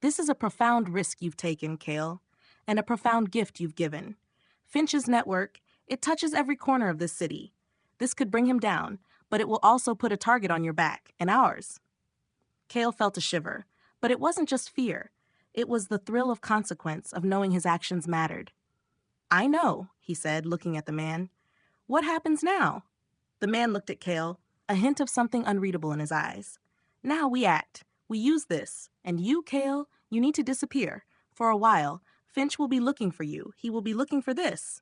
This is a profound risk you've taken, Cale, and a profound gift you've given. Finch's network, it touches every corner of this city. This could bring him down, but it will also put a target on your back, and ours. Cale felt a shiver, but it wasn't just fear. It was the thrill of consequence of knowing his actions mattered. I know, he said, looking at the man. What happens now? The man looked at Cale, a hint of something unreadable in his eyes. Now we act. We use this. And you, Cale, you need to disappear. For a while, Finch will be looking for you. He will be looking for this.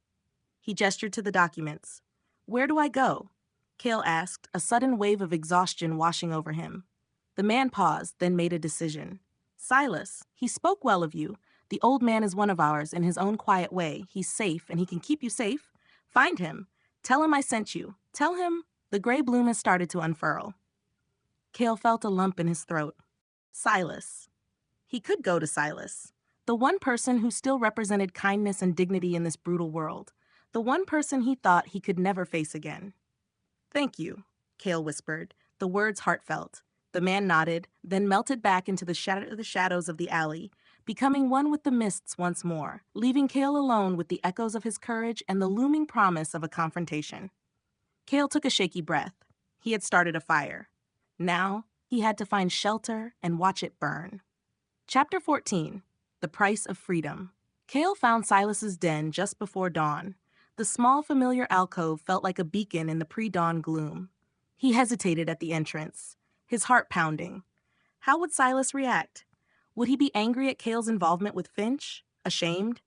He gestured to the documents. Where do I go? Cale asked, a sudden wave of exhaustion washing over him. The man paused, then made a decision. Silas, he spoke well of you. The old man is one of ours in his own quiet way. He's safe, and he can keep you safe. Find him. Tell him I sent you. Tell him the gray bloom has started to unfurl. Cale felt a lump in his throat. Silas. He could go to Silas. The one person who still represented kindness and dignity in this brutal world. The one person he thought he could never face again. Thank you, Cale whispered, the words heartfelt. The man nodded, then melted back into the shadows of the alley, becoming one with the mists once more, leaving Cale alone with the echoes of his courage and the looming promise of a confrontation. Cale took a shaky breath. He had started a fire. Now, he had to find shelter and watch it burn. Chapter 14. The Price of Freedom. Cale found Silas's den just before dawn. The small, familiar alcove felt like a beacon in the pre-dawn gloom. He hesitated at the entrance, his heart pounding. How would Silas react? Would he be angry at Cale's involvement with Finch? Ashamed?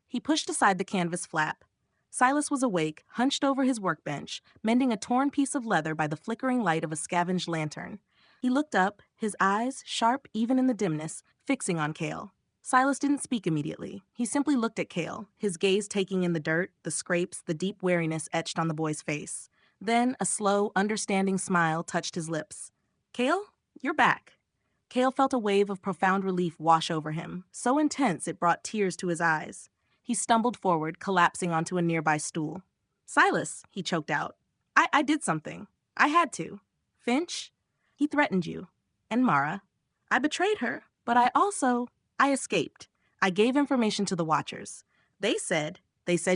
He pushed aside the canvas flap. Silas was awake, hunched over his workbench, mending a torn piece of leather by the flickering light of a scavenged lantern. He looked up, his eyes, sharp even in the dimness, fixing on Cale. Silas didn't speak immediately. He simply looked at Cale, his gaze taking in the dirt, the scrapes, the deep wariness etched on the boy's face. Then a slow, understanding smile touched his lips. Cale, you're back. Cale felt a wave of profound relief wash over him, so intense it brought tears to his eyes. He stumbled forward, collapsing onto a nearby stool. Silas, he choked out. I did something. I had to. Finch, he threatened you. And Mara. I betrayed her, but I escaped. I gave information to the Watchers. They said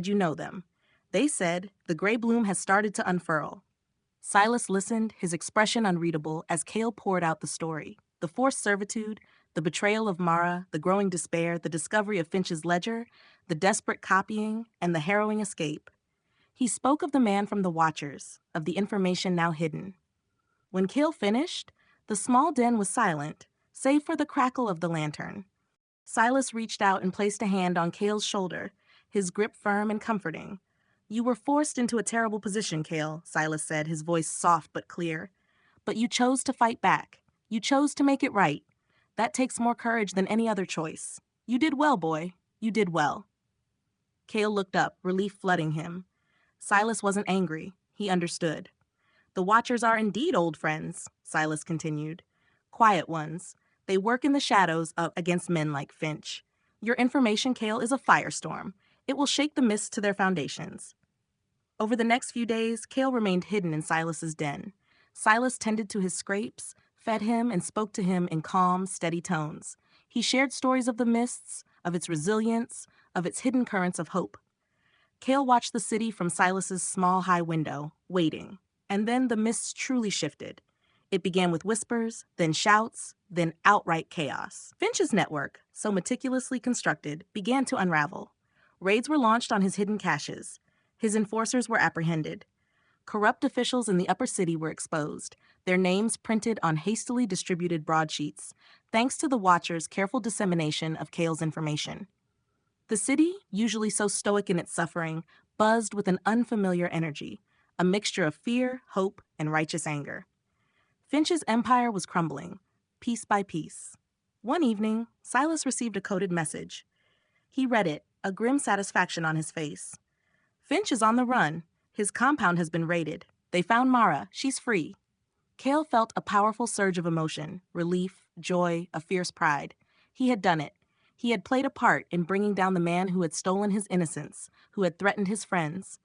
you know them. They said the gray bloom has started to unfurl. Silas listened, his expression unreadable, as Cale poured out the story. The forced servitude, the betrayal of Mara, the growing despair, the discovery of Finch's ledger, the desperate copying, and the harrowing escape. He spoke of the man from the Watchers, of the information now hidden. When Cale finished, the small den was silent, save for the crackle of the lantern. Silas reached out and placed a hand on Cale's shoulder, his grip firm and comforting. You were forced into a terrible position, Cale, Silas said, his voice soft but clear. But you chose to fight back. You chose to make it right. That takes more courage than any other choice. You did well, boy. You did well. Cale looked up, relief flooding him. Silas wasn't angry. He understood. The Watchers are indeed old friends, Silas continued. Quiet ones. They work in the shadows against men like Finch. Your information, Cale, is a firestorm. It will shake the mists to their foundations. Over the next few days, Cale remained hidden in Silas's den. Silas tended to his scrapes, fed him, and spoke to him in calm, steady tones. He shared stories of the mists, of its resilience, of its hidden currents of hope. Cale watched the city from Silas's small, high window, waiting. And then the mists truly shifted. It began with whispers, then shouts, then outright chaos. Finch's network, so meticulously constructed, began to unravel. Raids were launched on his hidden caches. His enforcers were apprehended. Corrupt officials in the upper city were exposed, their names printed on hastily distributed broadsheets, thanks to the Watchers' careful dissemination of Cale's information. The city, usually so stoic in its suffering, buzzed with an unfamiliar energy, a mixture of fear, hope, and righteous anger. Finch's empire was crumbling, piece by piece. One evening, Silas received a coded message. He read it, a grim satisfaction on his face. Finch is on the run. His compound has been raided. They found Mara. She's free. Cale felt a powerful surge of emotion, relief, joy, a fierce pride. He had done it. He had played a part in bringing down the man who had stolen his innocence, who had threatened his friends.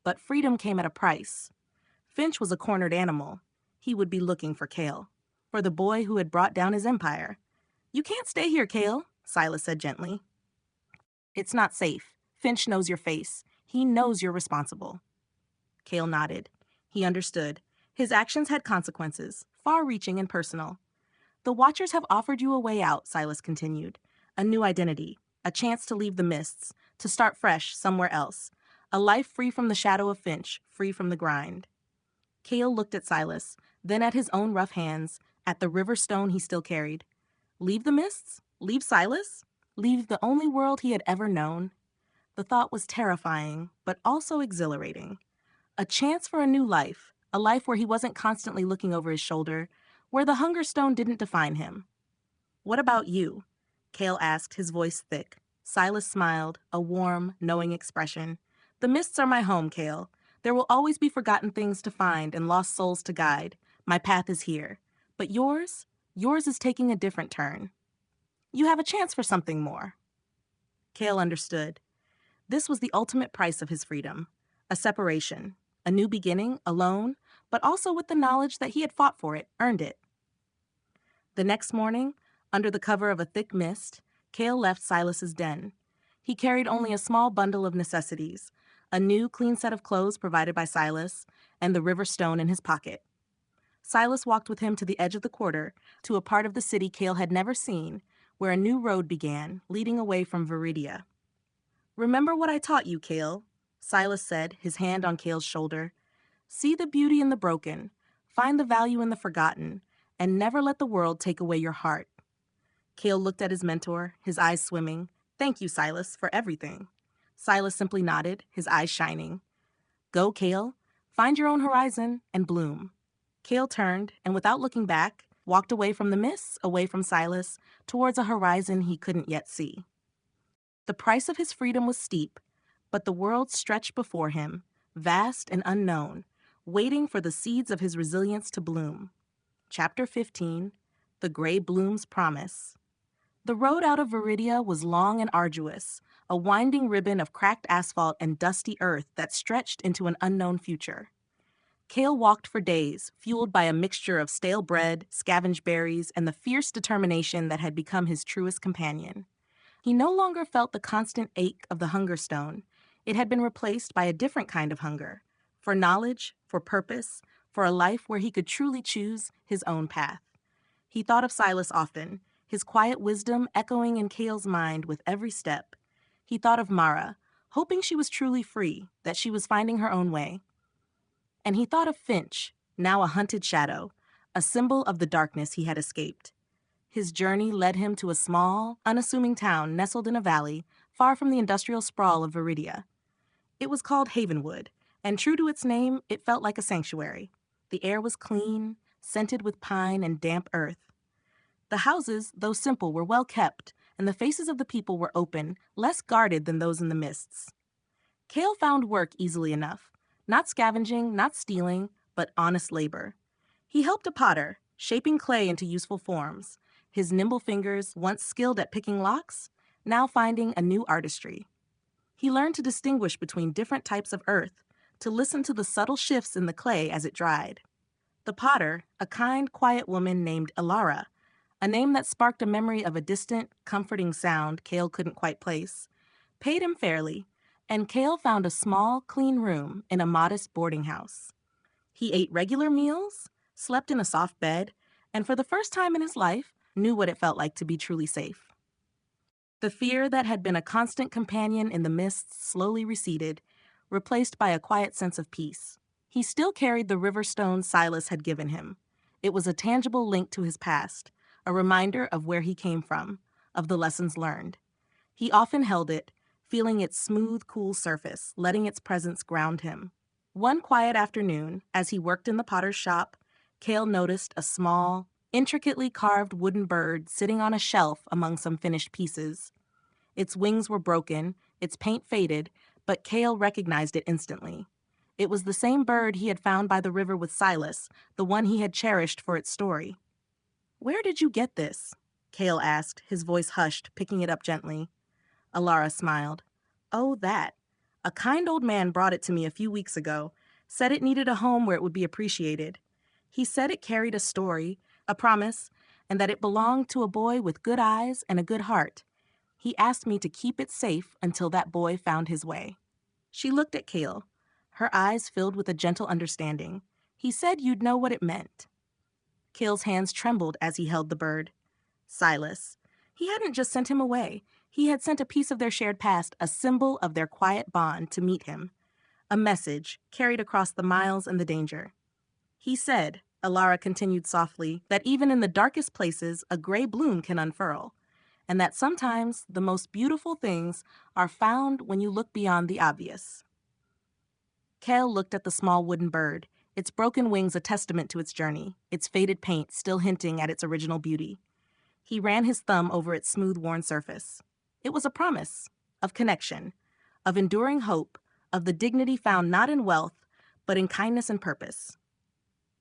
But freedom came at a price. Finch was a cornered animal. He would be looking for Cale, for the boy who had brought down his empire. "You can't stay here, Cale," Silas said gently. "It's not safe. Finch knows your face. He knows you're responsible." Cale nodded. He understood. His actions had consequences, far-reaching and personal. "The Watchers have offered you a way out," Silas continued. "A new identity, a chance to leave the mists, to start fresh somewhere else. A life free from the shadow of Finch, free from the grind." Cale looked at Silas, then at his own rough hands, at the river stone he still carried. Leave the mists? Leave Silas? Leave the only world he had ever known? The thought was terrifying, but also exhilarating. A chance for a new life, a life where he wasn't constantly looking over his shoulder, where the hunger stone didn't define him. "What about you?" Cale asked, his voice thick. Silas smiled, a warm, knowing expression. "The mists are my home, Cale. There will always be forgotten things to find and lost souls to guide. My path is here. But yours? Yours is taking a different turn. You have a chance for something more." Cale understood. This was the ultimate price of his freedom. A separation, a new beginning, alone, but also with the knowledge that he had fought for it, earned it. The next morning, under the cover of a thick mist, Cale left Silas's den. He carried only a small bundle of necessities, a new, clean set of clothes provided by Silas, and the river stone in his pocket. Silas walked with him to the edge of the quarter, to a part of the city Cale had never seen, where a new road began, leading away from Viridia. "Remember what I taught you, Cale," Silas said, his hand on Cale's shoulder. "See the beauty in the broken, find the value in the forgotten, and never let the world take away your heart." Cale looked at his mentor, his eyes swimming. "Thank you, Silas, for everything." Silas simply nodded, his eyes shining. "Go, Cale. Find your own horizon and bloom." Cale turned, and without looking back, walked away from the mists, away from Silas, towards a horizon he couldn't yet see. The price of his freedom was steep, but the world stretched before him, vast and unknown, waiting for the seeds of his resilience to bloom. Chapter 15, The Gray Bloom's Promise. The road out of Viridia was long and arduous, a winding ribbon of cracked asphalt and dusty earth that stretched into an unknown future. Cale walked for days, fueled by a mixture of stale bread, scavenged berries, and the fierce determination that had become his truest companion. He no longer felt the constant ache of the hunger stone. It had been replaced by a different kind of hunger, for knowledge, for purpose, for a life where he could truly choose his own path. He thought of Silas often, his quiet wisdom echoing in Cale's mind with every step. He thought of Mara, hoping she was truly free, that she was finding her own way. And he thought of Finch, now a hunted shadow, a symbol of the darkness he had escaped. His journey led him to a small, unassuming town nestled in a valley, far from the industrial sprawl of Viridia. It was called Havenwood, and true to its name, it felt like a sanctuary. The air was clean, scented with pine and damp earth. The houses, though simple, were well kept, and the faces of the people were open, less guarded than those in the mists. Cale found work easily enough. Not scavenging, not stealing, but honest labor. He helped a potter, shaping clay into useful forms, his nimble fingers, once skilled at picking locks, now finding a new artistry. He learned to distinguish between different types of earth, to listen to the subtle shifts in the clay as it dried. The potter, a kind, quiet woman named Elara, a name that sparked a memory of a distant, comforting sound Cale couldn't quite place, paid him fairly, and Cale found a small, clean room in a modest boarding house. He ate regular meals, slept in a soft bed, and for the first time in his life, knew what it felt like to be truly safe. The fear that had been a constant companion in the mists slowly receded, replaced by a quiet sense of peace. He still carried the river stone Silas had given him. It was a tangible link to his past, a reminder of where he came from, of the lessons learned. He often held it, feeling its smooth, cool surface, letting its presence ground him. One quiet afternoon, as he worked in the potter's shop, Cale noticed a small, intricately carved wooden bird sitting on a shelf among some finished pieces. Its wings were broken, its paint faded, but Cale recognized it instantly. It was the same bird he had found by the river with Silas, the one he had cherished for its story. "Where did you get this?" Cale asked, his voice hushed, picking it up gently. Alara smiled. "Oh, that. A kind old man brought it to me a few weeks ago, said it needed a home where it would be appreciated. He said it carried a story, a promise, and that it belonged to a boy with good eyes and a good heart. He asked me to keep it safe until that boy found his way." She looked at Cale, her eyes filled with a gentle understanding. "He said you'd know what it meant." Cale's hands trembled as he held the bird. Silas. He hadn't just sent him away. He had sent a piece of their shared past, a symbol of their quiet bond, to meet him. A message carried across the miles and the danger. "He said," Alara continued softly, "that even in the darkest places, a gray bloom can unfurl, and that sometimes the most beautiful things are found when you look beyond the obvious." Cale looked at the small wooden bird, its broken wings a testament to its journey, its faded paint still hinting at its original beauty. He ran his thumb over its smooth, worn surface. It was a promise of connection, of enduring hope, of the dignity found not in wealth, but in kindness and purpose.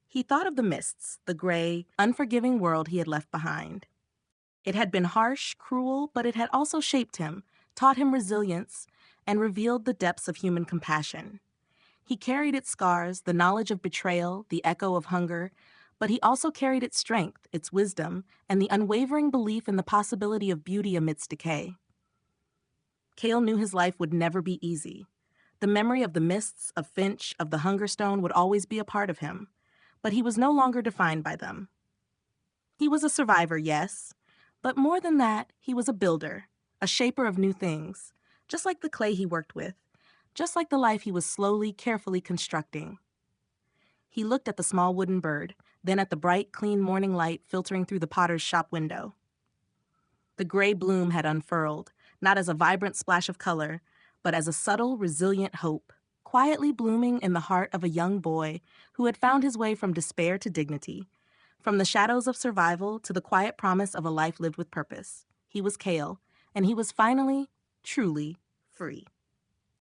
He thought of the mists, the gray, unforgiving world he had left behind. It had been harsh, cruel, but it had also shaped him, taught him resilience, and revealed the depths of human compassion. He carried its scars, the knowledge of betrayal, the echo of hunger, but he also carried its strength, its wisdom, and the unwavering belief in the possibility of beauty amidst decay. Cale knew his life would never be easy. The memory of the mists, of Finch, of the Hungerstone would always be a part of him, but he was no longer defined by them. He was a survivor, yes, but more than that, he was a builder, a shaper of new things, just like the clay he worked with, just like the life he was slowly, carefully constructing. He looked at the small wooden bird, then at the bright, clean morning light filtering through the potter's shop window. The gray bloom had unfurled, not as a vibrant splash of color, but as a subtle, resilient hope, quietly blooming in the heart of a young boy who had found his way from despair to dignity, from the shadows of survival to the quiet promise of a life lived with purpose. He was Cale, and he was finally, truly free.